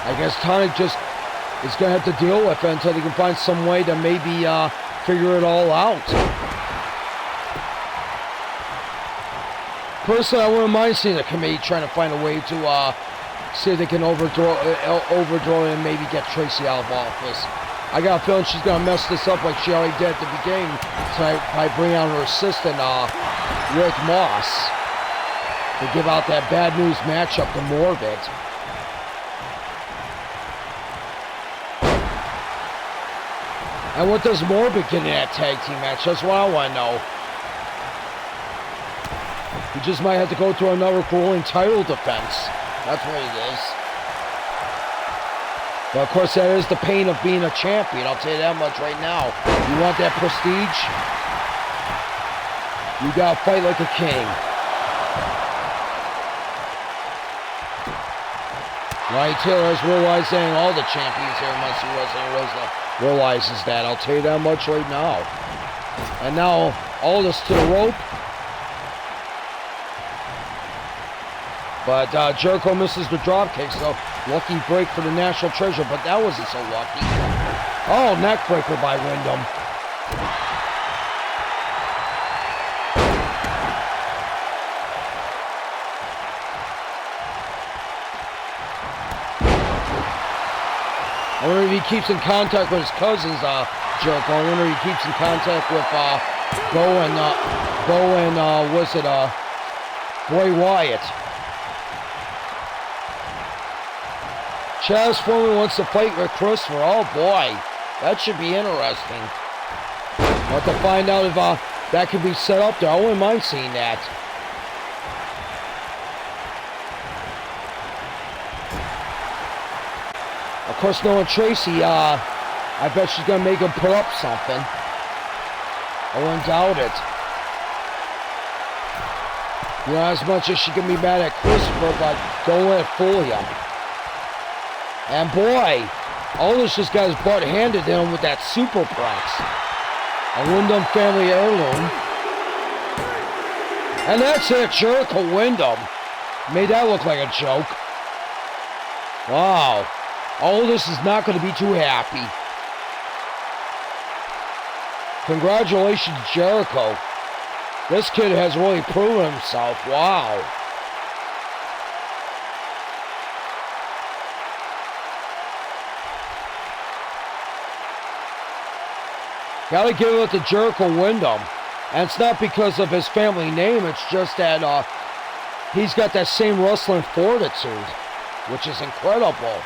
I guess Tonic just is going to have to deal with it until they can find some way to maybe figure it all out. Personally, I wouldn't mind seeing the committee trying to find a way to see if they can overthrow and maybe get Tracy out of office. I got a feeling she's going to mess this up like she already did at the beginning tonight by bringing out her assistant, Rick Moss, to give out that bad news matchup to Morbid. And what does Morbid get in that tag team match? That's what I want to know. He just might have to go through another grueling title defense. That's what it is. But of course, that is the pain of being a champion. I'll tell you that much right now. You want that prestige? You gotta fight like a king. Ryan Taylor has realized that all the champions here in Muncie Wrestling realizes that. I'll tell you that much right now. And now, Aldis to the rope. But Jericho misses the dropkick, so lucky break for the National Treasure, but that wasn't so lucky. Oh, neck breaker by Wyndham. I wonder if he keeps in contact with his cousins, Jericho. I wonder if he keeps in contact with Bo and Bray Wyatt. Chaz Foreman wants to fight with Christopher. Oh boy, that should be interesting. We'll have to find out if that could be set up there. I wouldn't mind seeing that. Of course, knowing Tracy, I bet she's going to make him put up something. I wouldn't doubt it. You know, as much as she can be mad at Christopher, but don't let it fool you. And boy, Aldis just got his butt handed to him with that superplex. A Wyndham family heirloom. And that's it, Jericho Wyndham. Made that look like a joke. Wow. Aldis is not going to be too happy. Congratulations, Jericho. This kid has really proven himself. Wow. Gotta give it to Jericho Wyndham. And it's not because of his family name, it's just that he's got that same wrestling fortitude, which is incredible.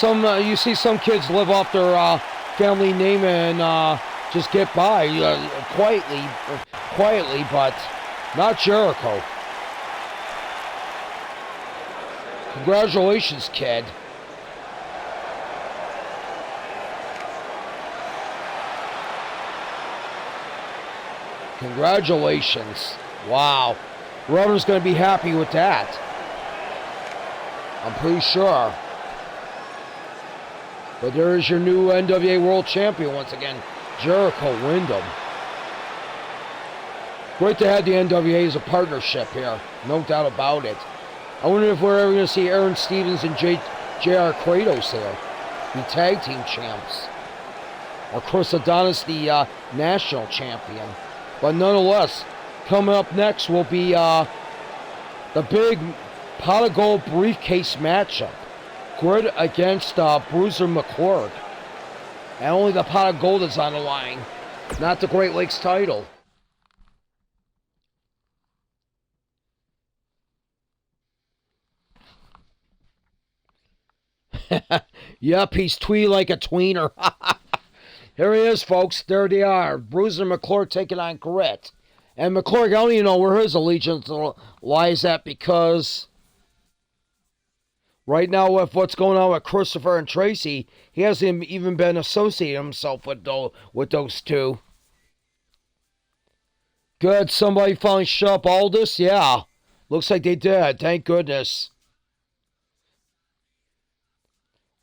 You see some kids live off their family name and just get by quietly, but not Jericho. Congratulations, kid. Congratulations. Wow. Reverend's going to be happy with that. I'm pretty sure. But there is your new NWA World Champion once again, Jericho Windham. Great to have the NWA as a partnership here. No doubt about it. I wonder if we're ever going to see Aaron Stevens and J.R. Kratos here. The tag team champs. Or Chris Adonis, the national champion. But nonetheless, coming up next will be the big pot of gold briefcase matchup. Grid against Bruiser McClurg. And only the pot of gold is on the line, not the Great Lakes title. Yep, he's twee like a tweener. Here he is, folks. There they are. Bruiser McClurg taking on Grit. And McClurg, I don't even know where his allegiance lies at, because right now with what's going on with Christopher and Tracy, he hasn't even been associating himself with those two. Good. Somebody finally shut up Aldis? Yeah. Looks like they did. Thank goodness.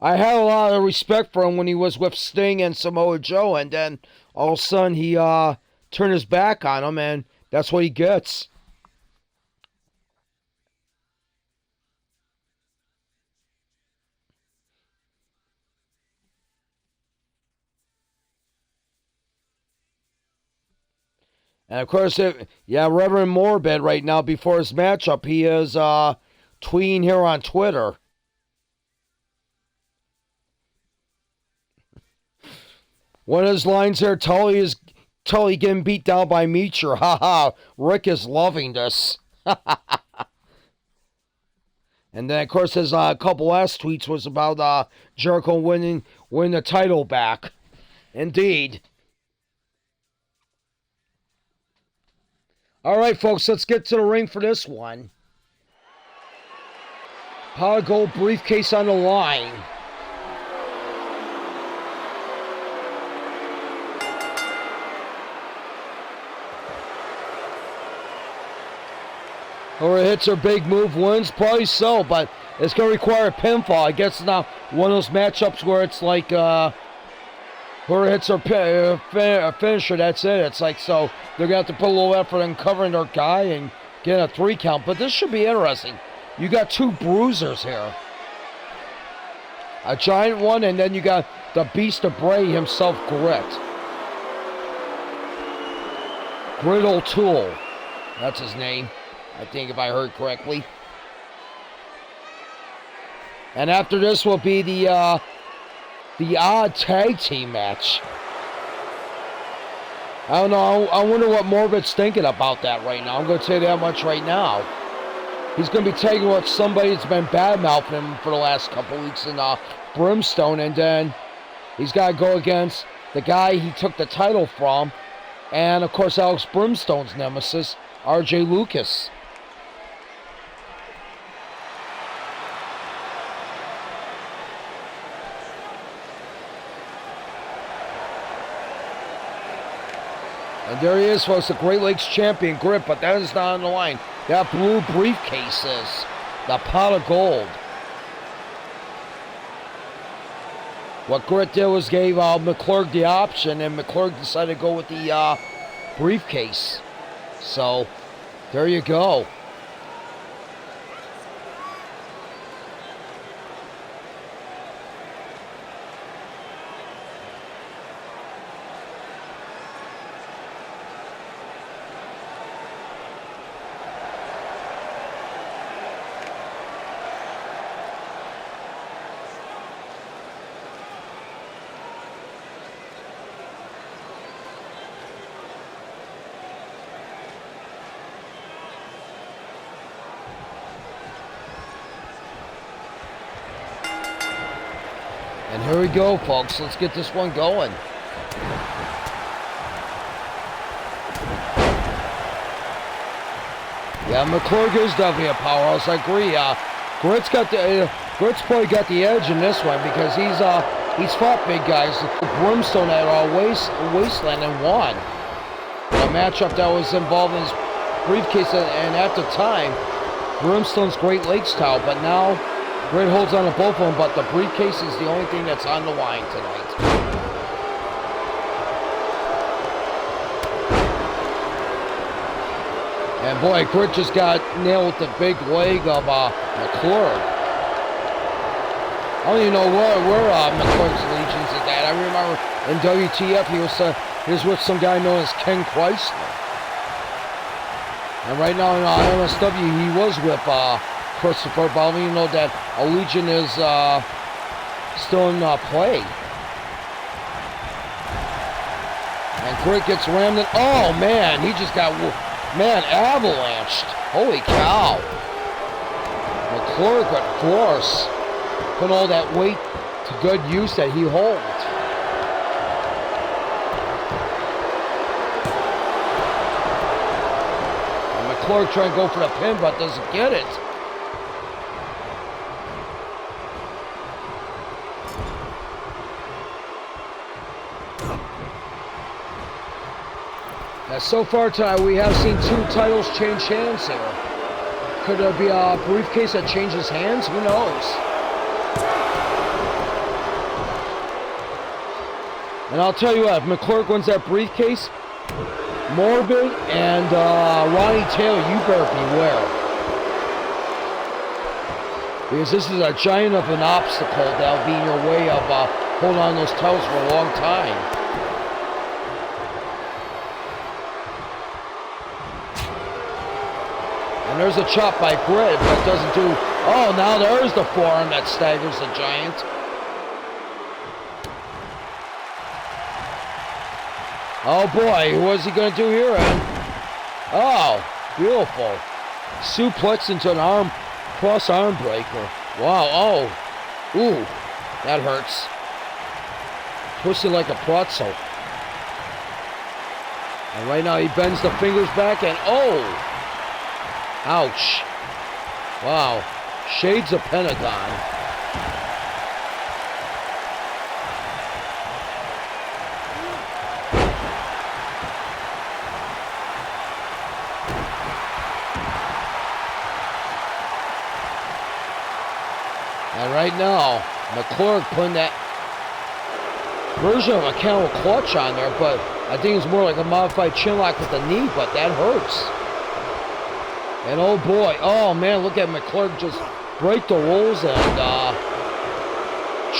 I had a lot of respect for him when he was with Sting and Samoa Joe, and then all of a sudden he turned his back on him, and that's what he gets. And of course, Reverend Morbid right now before his matchup, he is tweeting here on Twitter. One of his lines here, Tully getting beat down by Meacher. Haha, Rick is loving this. And then, of course, his couple last tweets was about Jericho winning the title back. Indeed. All right, folks, let's get to the ring for this one. Pot of gold briefcase on the line. Whoever hits her big move wins, probably so, but it's going to require a pinfall. I guess it's not one of those matchups where it's like whoever hits her finisher, that's it. It's like, so they're going to have to put a little effort in covering their guy and get a 3 count. But this should be interesting. You got 2 bruisers here. A giant one, and then you got the Beast of Bray himself, Grit. Grit O'Toole. That's his name, I think, if I heard correctly. And after this will be the odd tag team match. I don't know. I wonder what Morbid's thinking about that right now. I'm going to tell you that much right now. He's going to be taking with somebody that's been badmouthing him for the last couple weeks in Brimstone, and then he's got to go against the guy he took the title from, and of course Alex Brimstone's nemesis, R.J. Lucas. And there he is, folks, the Great Lakes champion, Grit, but that is not on the line. That blue briefcase is the pot of gold. What Grit did was gave McClurg the option, and McClurg decided to go with the briefcase. So, there you go. And here we go, folks. Let's get this one going. Yeah, McClurg is definitely a powerhouse. I agree. Grit's probably got the edge in this one because he's fought big guys. Brimstone at Wasteland and won. A matchup that was involved in his briefcase, and at the time, Brimstone's Great Lakes style, but now Grit holds on to both of them, but the briefcase is the only thing that's on the line tonight. And boy, Grit just got nailed with the big leg of McClurg. I don't even know where McClurg's Legions is at. I remember in WTF he was with some guy known as Ken Chrysler. And right now in MSW he was with Christopher, but I don't even know that a Legion is still in play. And Grit gets rammed in. Oh man, he just got avalanched. Holy cow. McClurg with force. Put all that weight to good use that he holds. And McClurg trying to go for the pin, but doesn't get it. Now, so far tonight, we have seen 2 titles change hands here. Could there be a briefcase that changes hands? Who knows? And I'll tell you what, if McClurg wins that briefcase, Morbid and Ronnie Taylor, you better beware. Because this is a giant of an obstacle that'll be in your way of holding on to those titles for a long time. And there's a chop by Grit, but doesn't do... Oh, now there's the forearm that staggers the giant. Oh boy, what's he going to do here, Ed? Oh, beautiful. Suplex into an cross arm breaker. Wow, oh. Ooh, that hurts. Twisted like a pretzel. And right now he bends the fingers back and oh! Ouch. Wow. Shades of Pentagon. And right now, McClurg putting that version of a camel clutch on there, but I think it's more like a modified chin lock with the knee, but that hurts. And oh boy, oh man, look at McClurg just break the rules and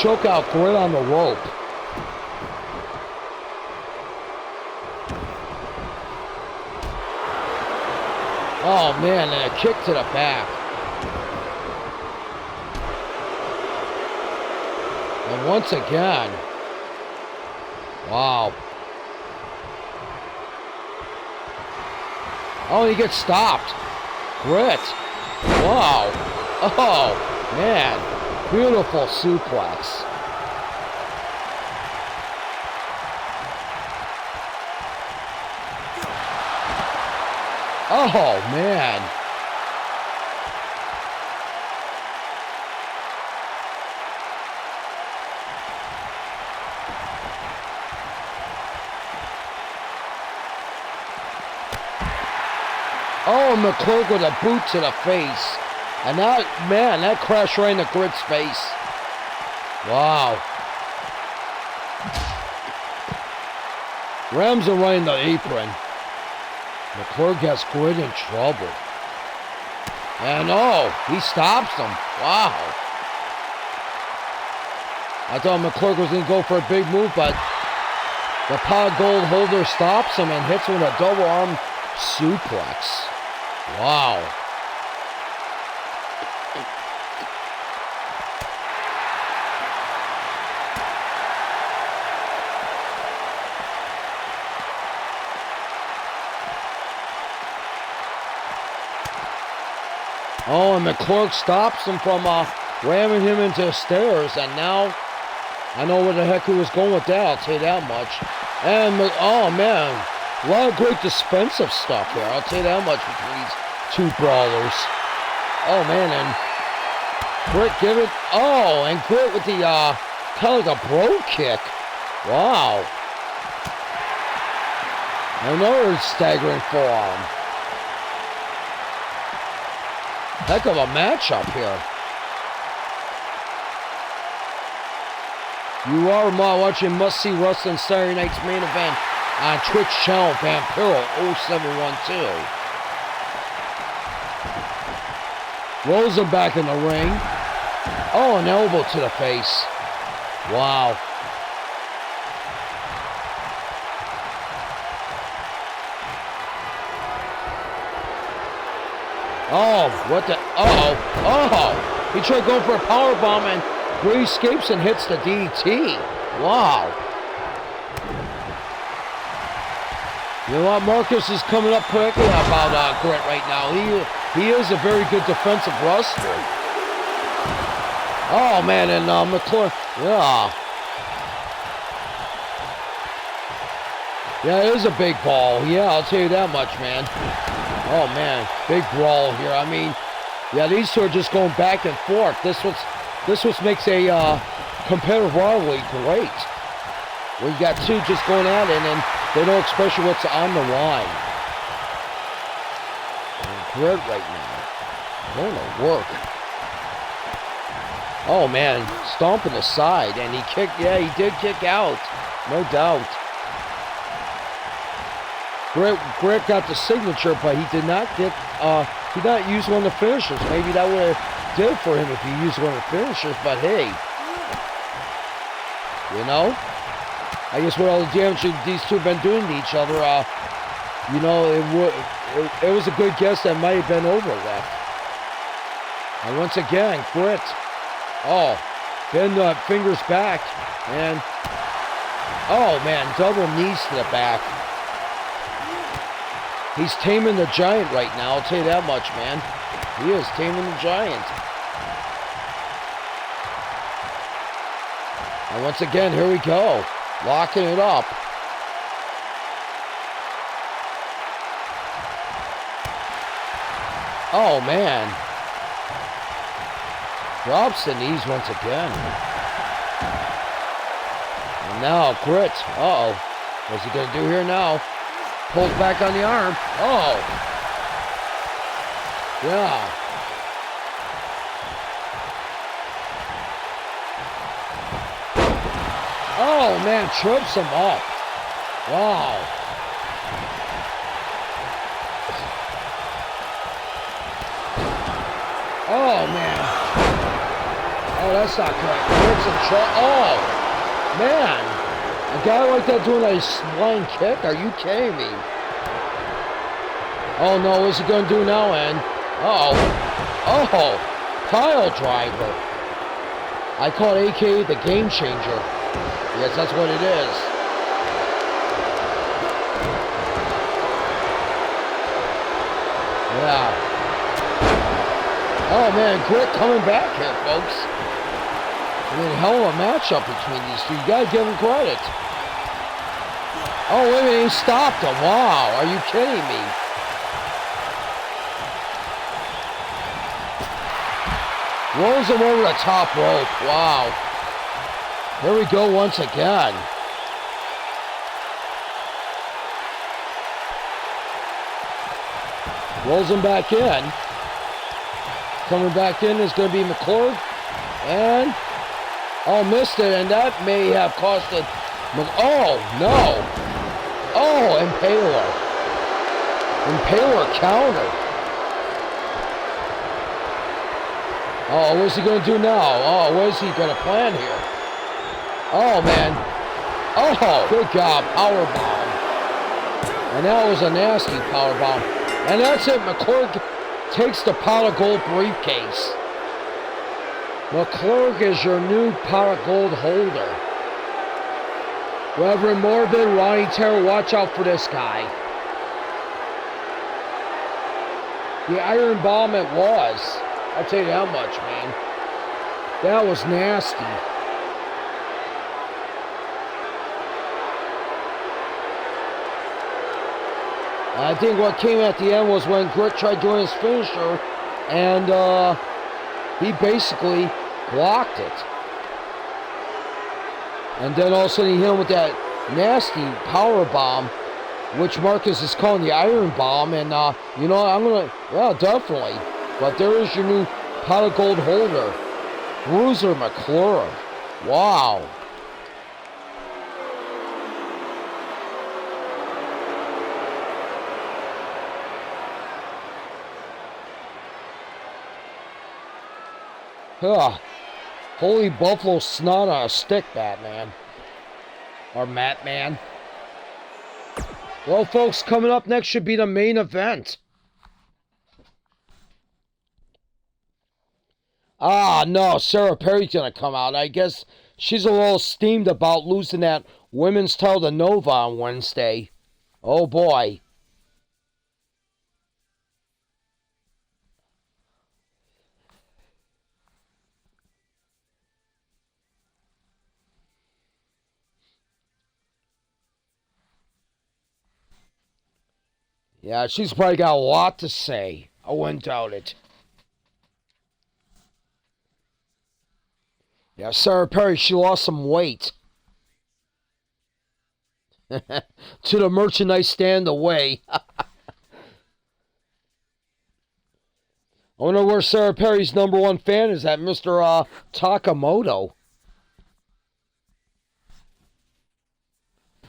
choke out Grit on the rope. Oh man, and a kick to the back. And once again, wow. Oh, he gets stopped. Grit. Wow. Oh, man. Beautiful suplex. Oh, man. Oh, McClurg with a boot to the face. And that, man, that crashed right into Grit's face. Wow. Rams are right in the apron. McClurg has Grit in trouble. And oh, he stops him. Wow. I thought McClurg was going to go for a big move, but the pot of gold holder stops him and hits him with a double arm suplex. Wow. Oh, and McClurg stops him from ramming him into the stairs, and now I know where the heck he was going with that, I'll tell you that much. And, oh man, a lot of great defensive stuff here, I'll tell you that much between these two brawlers. Oh man, and Grit give it, oh, and Grit with the, kind of like a bro kick. Wow. Another staggering forearm. Heck of a matchup here. You are watching Must See Wrestling Saturday Night's Main Event on Twitch channel Vampiro 0712. Rolls him back in the ring. Oh, an elbow to the face. Wow. Oh, what the? Uh-oh. Oh, he tried going for a powerbomb and Grit escapes and hits the DDT. Wow. You know what? Marcus is coming up quickly about Grit right now. He is a very good defensive wrestler. Oh, man, and McClure. Yeah. Yeah, it is a big ball. Yeah, I'll tell you that much, man. Oh, man, big brawl here. I mean, yeah, these two are just going back and forth. This what makes a competitive rivalry great. Where you got two just going at it, and they know especially what's on the line. Grit right now. Going to work. Oh, man, stomping aside, and he kicked, yeah, he did kick out. No doubt. Grit got the signature, but he did not get, he did not use one of the finishers. Maybe that would have did it for him if he used one of the finishers, but hey. You know? I guess with all the damage these two have been doing to each other, you know, it was a good guess that might have been over left. And once again, Grit. Oh, then fingers back, and, oh man, double knees to the back. He's taming the giant right now, I'll tell you that much, man. He is taming the giant. And once again, here we go. Locking it up. Oh, man. Drops the knees once again. And now, Grit. Uh-oh. What's he going to do here now? Pulls back on the arm. Oh. Yeah. Oh, man, trips him up. Wow. Oh, man. Oh, that's not correct. Oh, man. A guy like that doing a flying kick? Are you kidding me? Oh, no, what's he going to do now, and? Uh-oh. Oh, pile driver. I call it AKA the game changer. Yes, that's what it is. Yeah. Oh, man, Grit coming back here, folks. I mean, hell of a matchup between these two. You gotta give him credit. Oh, wait a minute, he stopped him. Wow, are you kidding me? Rolls him over the top rope. Wow. Here we go once again. Rolls him back in. Coming back in is going to be McClure. And, oh, missed it. And that may have cost it. Oh, no. Oh, Impaler. Impaler counter. Oh, what's he going to do now? Oh, what is he going to plan here? Oh, man. Oh, good job. Powerbomb. And that was a nasty powerbomb. And that's it. McClure takes the pot of gold briefcase. McClure is your new pot of gold holder. Reverend Morbid, Ronnie Terror, watch out for this guy. The Iron Bomb it was. I'll tell you how much, man. That was nasty. I think what came at the end was when Grit tried doing his finisher, and he basically blocked it. And then all of a sudden he hit him with that nasty power bomb, which Marcus is calling the Iron Bomb. And you know, I'm gonna, yeah, definitely. But there is your new pot of gold holder, Bruiser McClure. Wow. Holy buffalo snot on a stick, Batman. Or Matman. Well, folks, coming up next should be the main event. No, Sarah Perry's gonna come out. I guess she's a little steamed about losing that women's title to Nova on Wednesday. Oh, boy. Yeah, she's probably got a lot to say. I wouldn't doubt it. Yeah, Sarah Perry, she lost some weight. To the merchandise stand away. I wonder where Sarah Perry's #1 fan is at, Mr. Takamoto.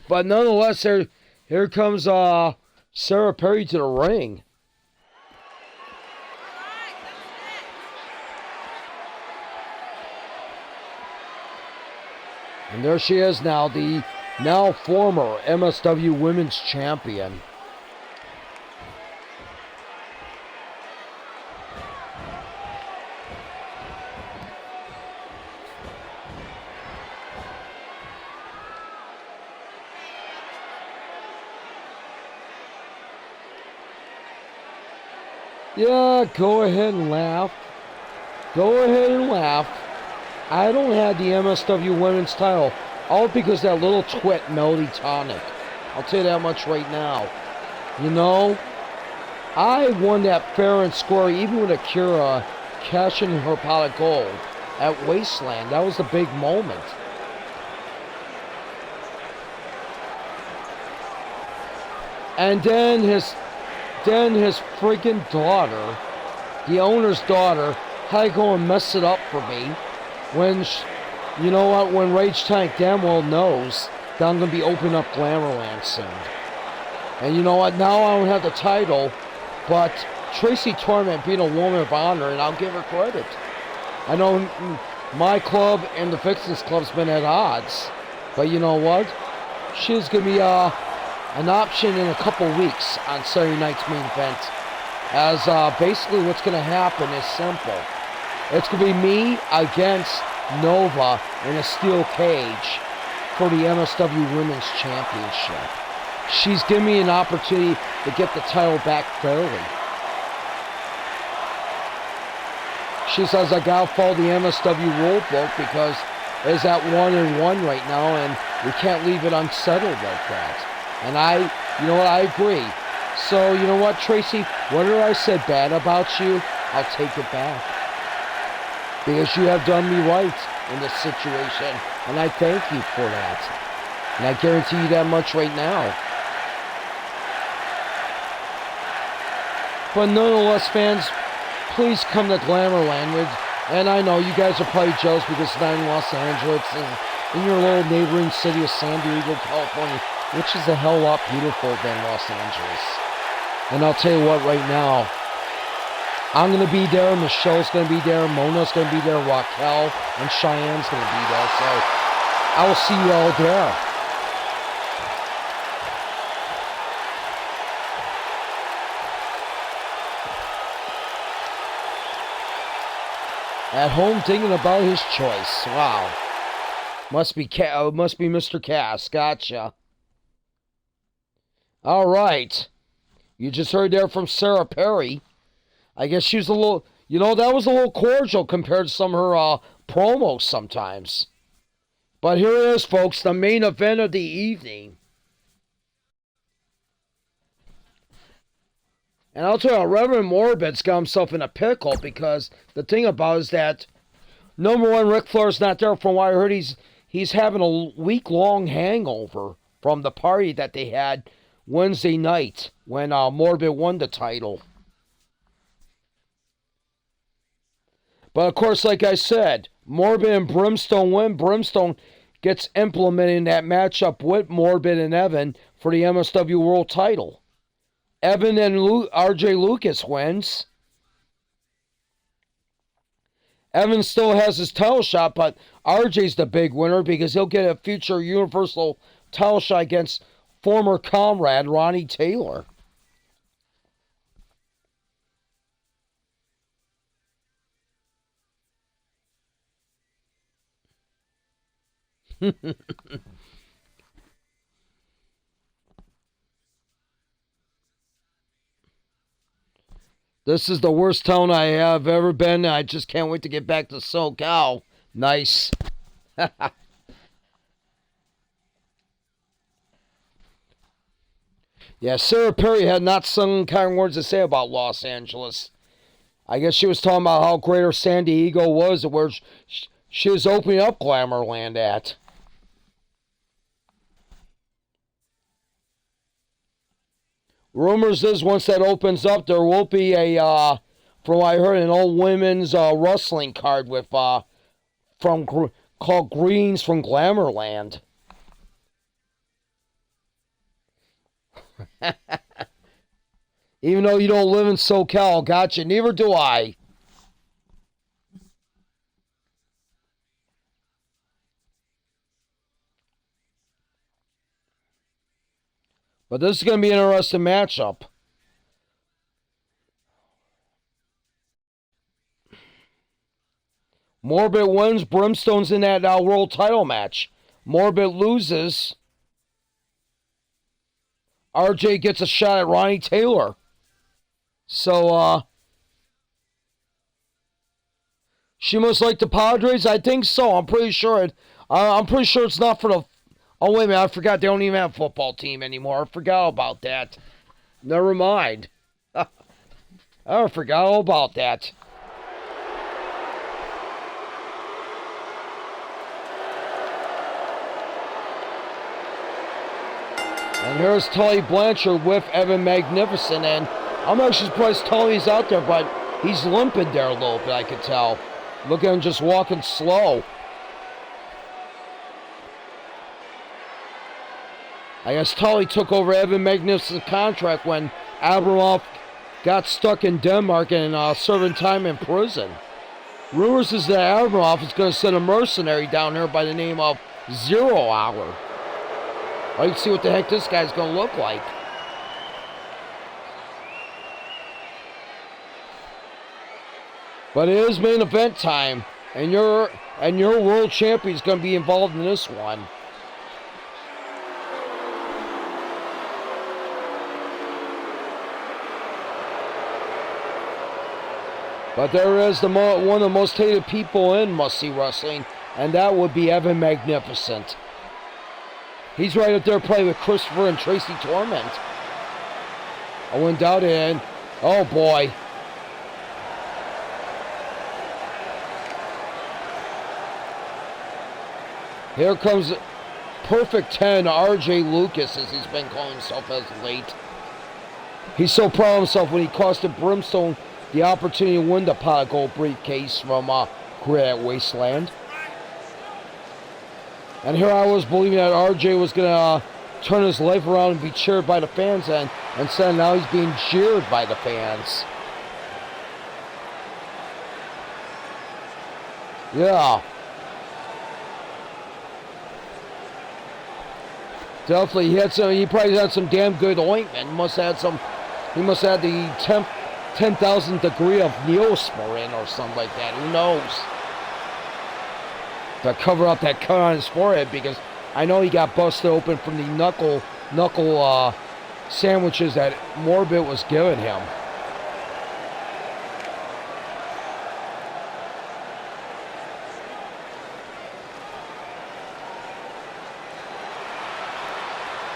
But nonetheless, here comes Sarah Perry to the ring. And there she is now, the now former MSW Women's Champion. Yeah, go ahead and laugh. Go ahead and laugh. I don't have the MSW Women's title, all because that little twit, Melody Tonic. I'll tell you that much right now. You know, I won that fair and square, even with Akira cashing her pot of gold at Wasteland. That was the big moment. And then his friggin' daughter, the owner's daughter, had to go and mess it up for me. When, you know what, when Rage Tank damn well knows that I'm going to be opening up Glamourland soon. And you know what, now I don't have the title, but Tracy Torment being a woman of honor, and I'll give her credit. I know my club and the Vixens Club's been at odds, but you know what? She's going to be an option in a couple weeks on Saturday night's main event. As basically what's going to happen is simple. It's going to be me against Nova in a steel cage for the MSW Women's Championship. She's giving me an opportunity to get the title back fairly. She says I got to follow the MSW rule book because it's at 1-1 right now and we can't leave it unsettled like that. And you know what, I agree. So, you know what, Tracy, whatever I said bad about you, I'll take it back. Because you have done me right in this situation, and I thank you for that. And I guarantee you that much right now. But nonetheless, fans, please come to Glamourland. And I know you guys are probably jealous because it's not in Los Angeles, and in your little neighboring city of San Diego, California, which is a hell lot beautiful than Los Angeles. And I'll tell you what, right now, I'm going to be there, Michelle's going to be there, Mona's going to be there, Raquel, and Cheyenne's going to be there. So I will see you all there. At home thinking about his choice. Wow. Must be Mr. Cass. Gotcha. All right. You just heard there from Sarah Perry. I guess she was a little, you know, that was a little cordial compared to some of her promos sometimes. But here it is, folks, the main event of the evening. And I'll tell you, Reverend Morbid's got himself in a pickle because the thing about it is that number one, Ric Flair's not there. From what I heard, he's having a week-long hangover from the party that they had Wednesday night when Morbid won the title. But of course, like I said, Morbid and Brimstone win. Brimstone gets implemented in that matchup with Morbid and Evan for the MSW World title. Evan and RJ Lucas wins. Evan still has his title shot, but RJ's the big winner because he'll get a future Universal title shot against former comrade Ronnie Taylor. This is the worst town I have ever been. I just can't wait to get back to SoCal. Nice. Yeah, Sarah Perry had not some kind words to say about Los Angeles. I guess she was talking about how great her San Diego was, where she was opening up Glamourland at. Rumors is once that opens up, there will be from what I heard, an old women's wrestling card with called Greens from Glamourland. Even though you don't live in SoCal, gotcha. Neither do I. But this is going to be an interesting matchup. Morbid wins. Brimstone's in that world title match. Morbid loses. RJ gets a shot at Ronnie Taylor. So, she must like the Padres? I think so. I'm pretty sure it's not for the... Oh, wait a minute. I forgot they don't even have a football team anymore. I forgot about that. Never mind. I forgot all about that. And here's Tully Blanchard with Evan Magnificent, and I'm actually surprised Tully's out there, but he's limping there a little bit, I could tell. Look at him just walking slow. I guess Tully took over Evan Magnificent's contract when Abramov got stuck in Denmark and serving time in prison. Rumors is that Abramov is going to send a mercenary down here by the name of 0 Hour. Well, you can see what the heck this guy's going to look like. But it is main event time, and your world champion is going to be involved in this one. But there is one of the most hated people in must-see wrestling, and that would be Evan Magnificent. He's right up there playing with Christopher and Tracy Torment. I went down in. Oh boy. Here comes Perfect 10 RJ Lucas, as he's been calling himself as of late. He's so proud of himself when he costed Brimstone the opportunity to win the pot of gold briefcase from Great at Wasteland. And here I was believing that RJ was going to turn his life around and be cheered by the fans, and instead now he's being jeered by the fans. Yeah. Definitely, he probably had some damn good ointment. He must have had the 10,000th degree of Neosporin or something like that. Who knows? To cover up that cut on his forehead, because I know he got busted open from the knuckle sandwiches that Morbid was giving him.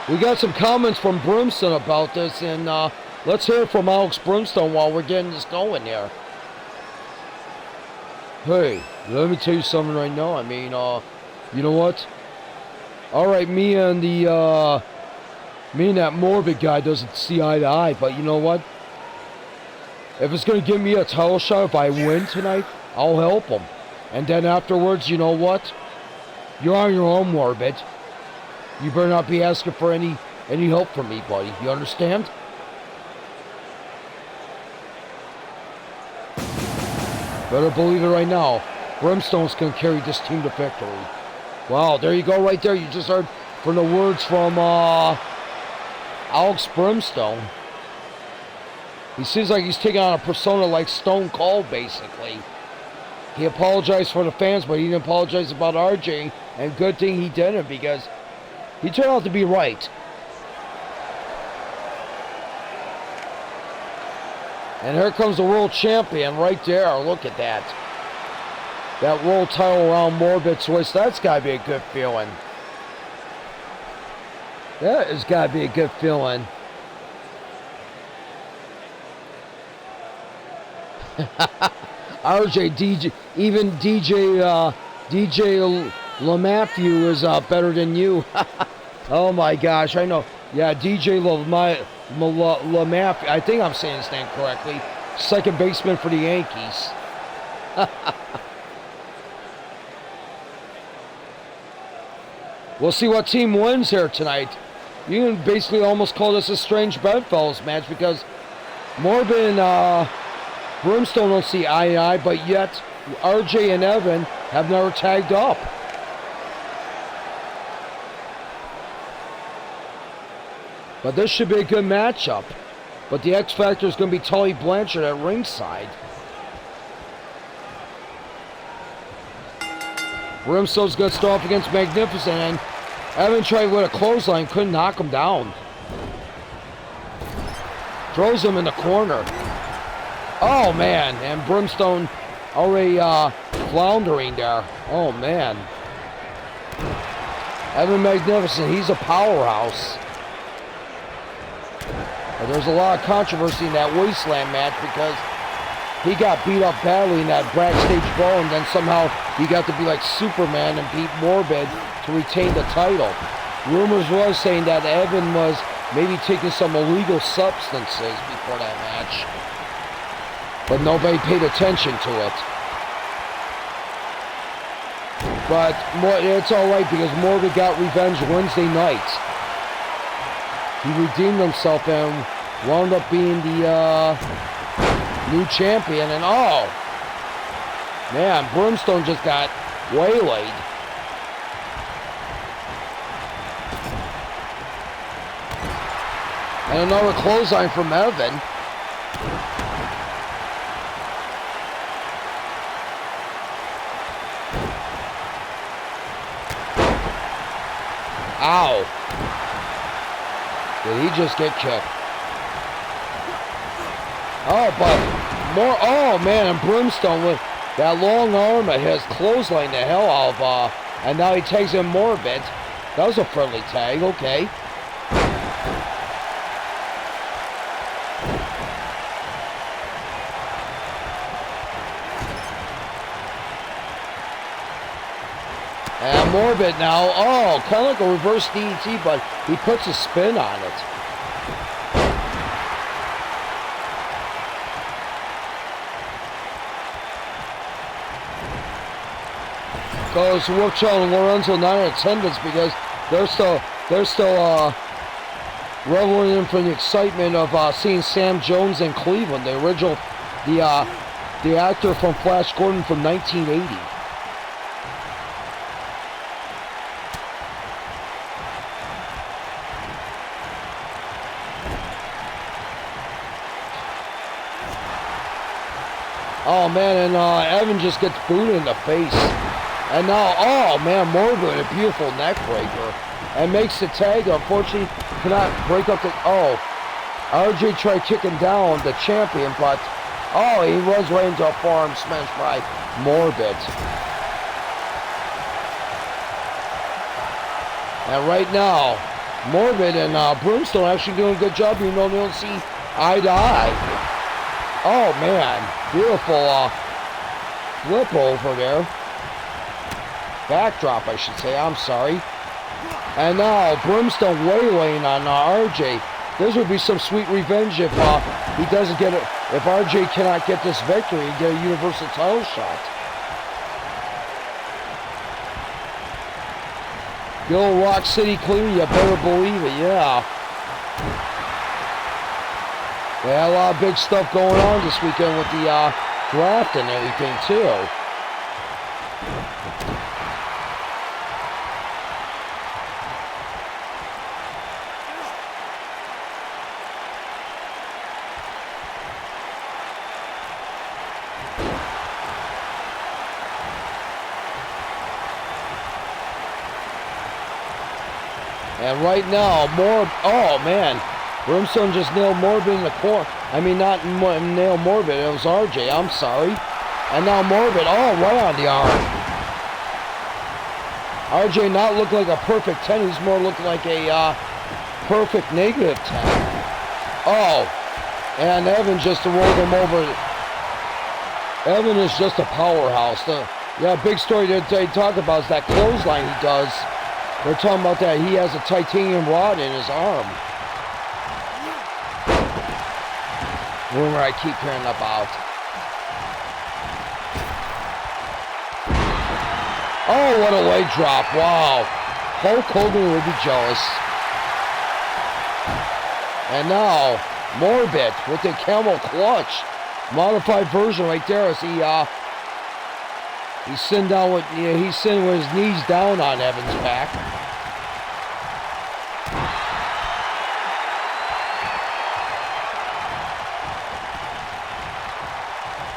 We got some comments from Brimstone about this, and Let's hear from Alex Brimstone while we're getting this going here. Hey, let me tell you something right now. I mean, you know what? All right, me and that Morbid guy doesn't see eye to eye, but you know what? If it's going to give me a title shot if I win tonight, I'll help him. And then afterwards, you know what? You're on your own, Morbid. You better not be asking for any help from me, buddy. You understand? Better believe it right now. Brimstone's going to carry this team to victory. Wow, there you go right there. You just heard from the words from Alex Brimstone. He seems like he's taking on a persona like Stone Cold, basically. He apologized for the fans, but he didn't apologize about RJ. And good thing he didn't, because he turned out to be right. And here comes the world champion right there. Look at that. That world title around Morbid's waist. That's got to be a good feeling. That has got to be a good feeling. RJ, DJ, even DJ LeMatthew is better than you. Oh my gosh, I know. Yeah, DJ LeMatthew, I think I'm saying his name correctly. Second baseman for the Yankees. We'll see what team wins here tonight. You can basically almost call this a strange bedfellows match, because Morbid and Brimstone don't see eye to eye, but yet RJ and Evan have never tagged up. But this should be a good matchup. But the X Factor is going to be Tully Blanchard at ringside. Brimstone's going to start off against Magnificent, and Evan tried with a clothesline, couldn't knock him down. Throws him in the corner. Oh man, and Brimstone already floundering there. Oh man. Evan Magnificent, he's a powerhouse. But there's a lot of controversy in that Wasteland match, because he got beat up badly in that backstage brawl, and then somehow he got to be like Superman and beat Morbid to retain the title. Rumors was saying that Evan was maybe taking some illegal substances before that match, but nobody paid attention to it. But it's alright, because Morbid got revenge Wednesday night. He redeemed himself and wound up being the new champion. And oh, man, Brimstone just got waylaid. And another clothesline from Evan. Ow. Did he just get kicked? Oh, but more. Oh man, and Brimstone with that long arm at his clothesline the hell out of, and now he takes him Morbid. That was a friendly tag. Okay. And Morbid now, oh, kind of like a reverse DDT, but he puts a spin on it. Goes Wolfchild and Lorenzo not in attendance, because they're still reveling in from the excitement of seeing Sam Jones in Cleveland, the original, the actor from Flash Gordon from 1980. Oh man, and Evan just gets booed in the face. And now, oh man, Morbid, a beautiful neck breaker. And makes the tag. Unfortunately, cannot break up the, oh. RJ tried kicking down the champion, but, oh, he runs right into a forearm smash by Morbid. And right now, Morbid and Brimstone actually doing a good job, even though they don't see eye to eye. Oh, man. Beautiful flip over there. Backdrop, I should say. I'm sorry. And now Brimstone waylaying on RJ. This would be some sweet revenge if he doesn't get it. If RJ cannot get this victory, get a Universal title shot. Good old Rock City Clean, you better believe it, yeah. We had a lot of big stuff going on this weekend with the draft and everything too. And right now, oh man, Brimstone just nailed Morbid in the corner. I mean, not nailed Morbid, it was RJ, I'm sorry. And now Morbid, right on the arm. RJ not look like a perfect 10, he's more looking like a perfect negative 10. Oh, and Evan just rolled him over. Evan is just a powerhouse. Yeah, big story that they talk about is that clothesline he does. They're talking about that he has a titanium rod in his arm. Rumor I keep hearing about. Oh, what a leg drop. Wow. Hulk Hogan would be jealous. And now, Morbid with the camel clutch. Modified version right there as he's sitting down with he's sitting with his knees down on Evan's back.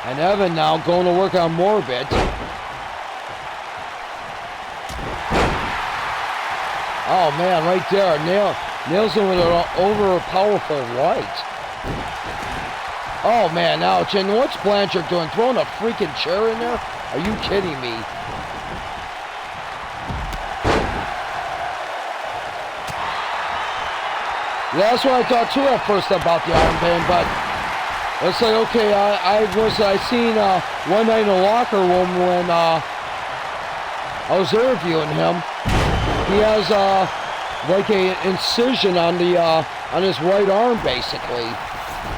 And Evan now going to work on Morbid. Oh man, right there, nails him with an over powerful right. Oh man, ouch! And what's Blanchard doing? Throwing a freaking chair in there? Are you kidding me? Yeah, that's what I thought too at first about the Iron Band, but it's like, okay, I seen one night in the locker room when I was interviewing him. He has like a incision on the on his right arm, basically.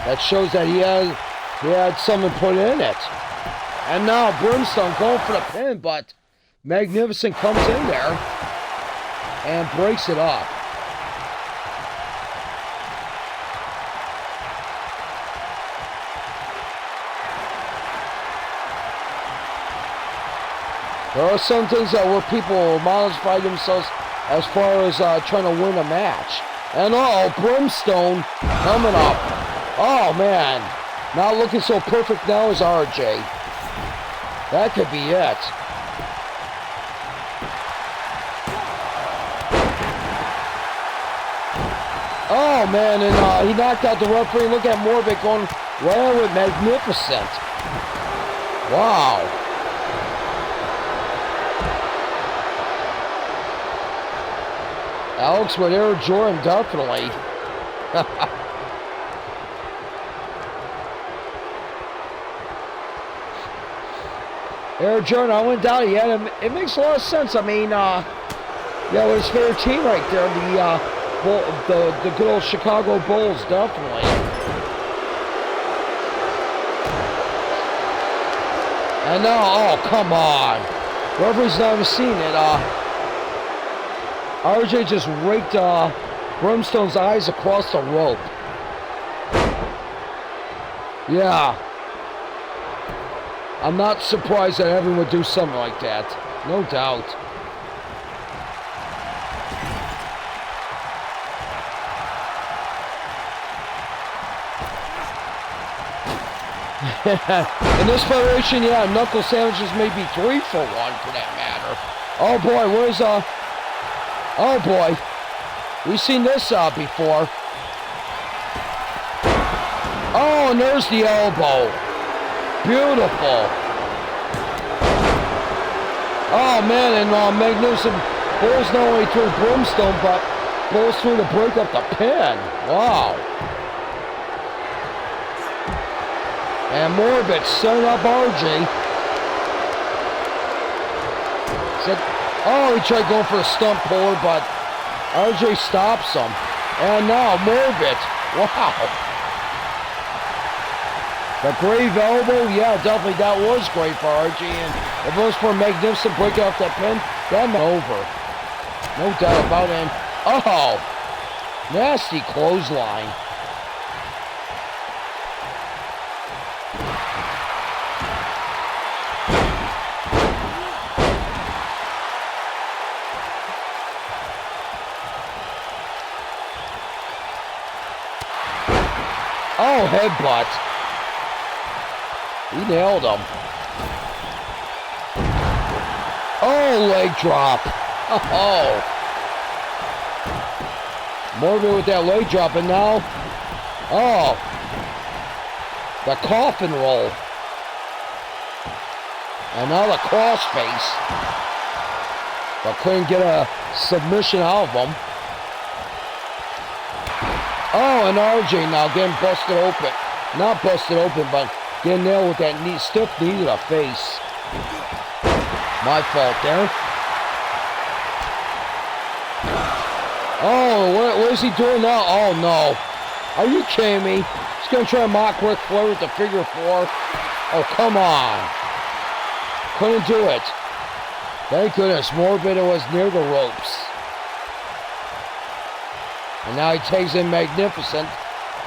That shows that he had something put in it. And now Brimstone going for the pin, but Magnificent comes in there and breaks it up. There are some things that where people will modify themselves as far as trying to win a match. And Brimstone coming up. Oh man, not looking so perfect now as RJ. That could be it. Oh man, and he knocked out the referee. Look at Morbid going right with Magnificent. Wow. Alex with Air Jordan, definitely. Air Jordan, I went down. Yeah, it makes a lot of sense. I mean, yeah, with his favorite team right there, the good old Chicago Bulls, definitely. And now, oh come on, referee's not even seen it. RJ just raked Brimstone's eyes across the rope. Yeah. I'm not surprised that Evan would do something like that. No doubt. In this federation, yeah, knuckle sandwiches may be 3 for 1 for that matter. Oh boy, where's oh boy, we've seen this before. Oh, and there's the elbow. Beautiful. Oh man, and Magnificent pulls not only through Brimstone, but pulls through to break up the pin. Wow. And Morbid setting up RJ. Oh, he tried going for a stump puller, but RJ stops him. And now Morbid. Wow. The grave elbow, yeah, definitely that was great for RJ. And if it was for Magnificent breaking off that pin, that meant over. No doubt about it. And, oh, nasty clothesline. Oh, headbutt. He nailed him. Oh, leg drop. Oh. Morbid with that leg drop, and now, oh, the coffin roll. And now the crossface. But couldn't get a submission out of him. Oh, and RJ now getting busted open. Not busted open, but getting nailed with that knee, stiff knee to the face. My fault there. Oh, what is he doing now? Oh, no. Are you kidding me? He's going to try to mock Ric Flair with the figure four. Oh, come on. Couldn't do it. Thank goodness. Morbid was near the ropes. And now he takes in Magnificent.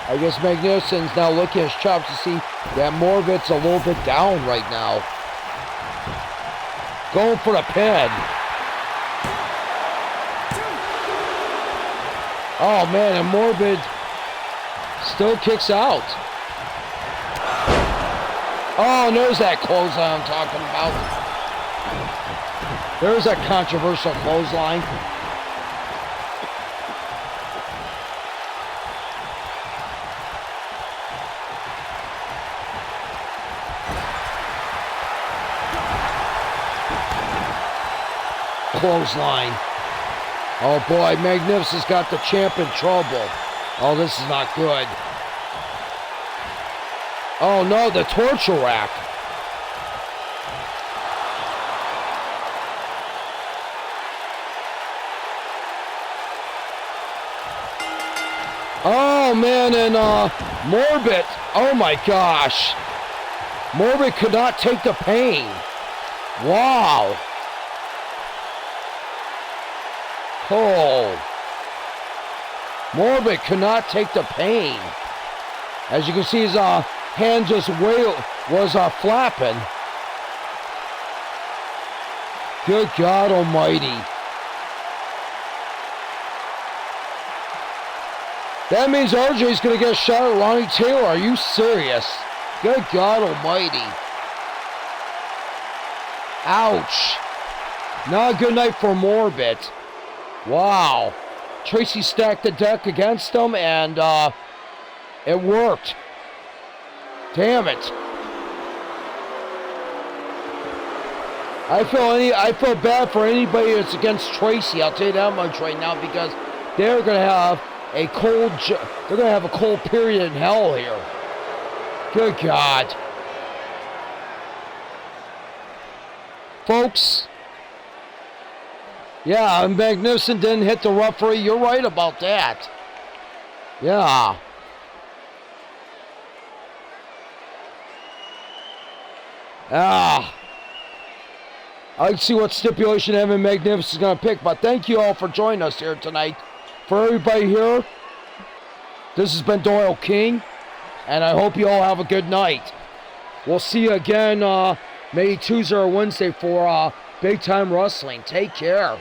I guess Magnificent's now looking at his chops to see that Morbid's a little bit down right now. Going for the pin. Oh man, and Morbid still kicks out. Oh, and there's that clothesline I'm talking about. There's that controversial clothesline. Clothesline. Oh boy, Magnificent's got the champ in trouble. Oh, this is not good. Oh no, the torture rack. Oh man, and Morbid. Oh my gosh. Morbid could not take the pain. Wow. Oh. Morbid could not take the pain. As you can see, his hand just was flapping. Good God Almighty. That means RJ's going to get a shot at Ronnie Taylor. Are you serious? Good God Almighty. Ouch. Not a good night for Morbid. Wow. Tracy stacked the deck against him, and it worked. Damn it. I feel bad for anybody that's against Tracy. I'll tell you that much right now, because they're going to have a cold period in hell here. Good God. Folks. Yeah, Magnificent didn't hit the referee. You're right about that. Yeah. I see what stipulation Evan Magnificent is going to pick, but thank you all for joining us here tonight. For everybody here, this has been Doyle King, and I hope you all have a good night. We'll see you again maybe Tuesday or Wednesday for Big Time Wrestling. Take care.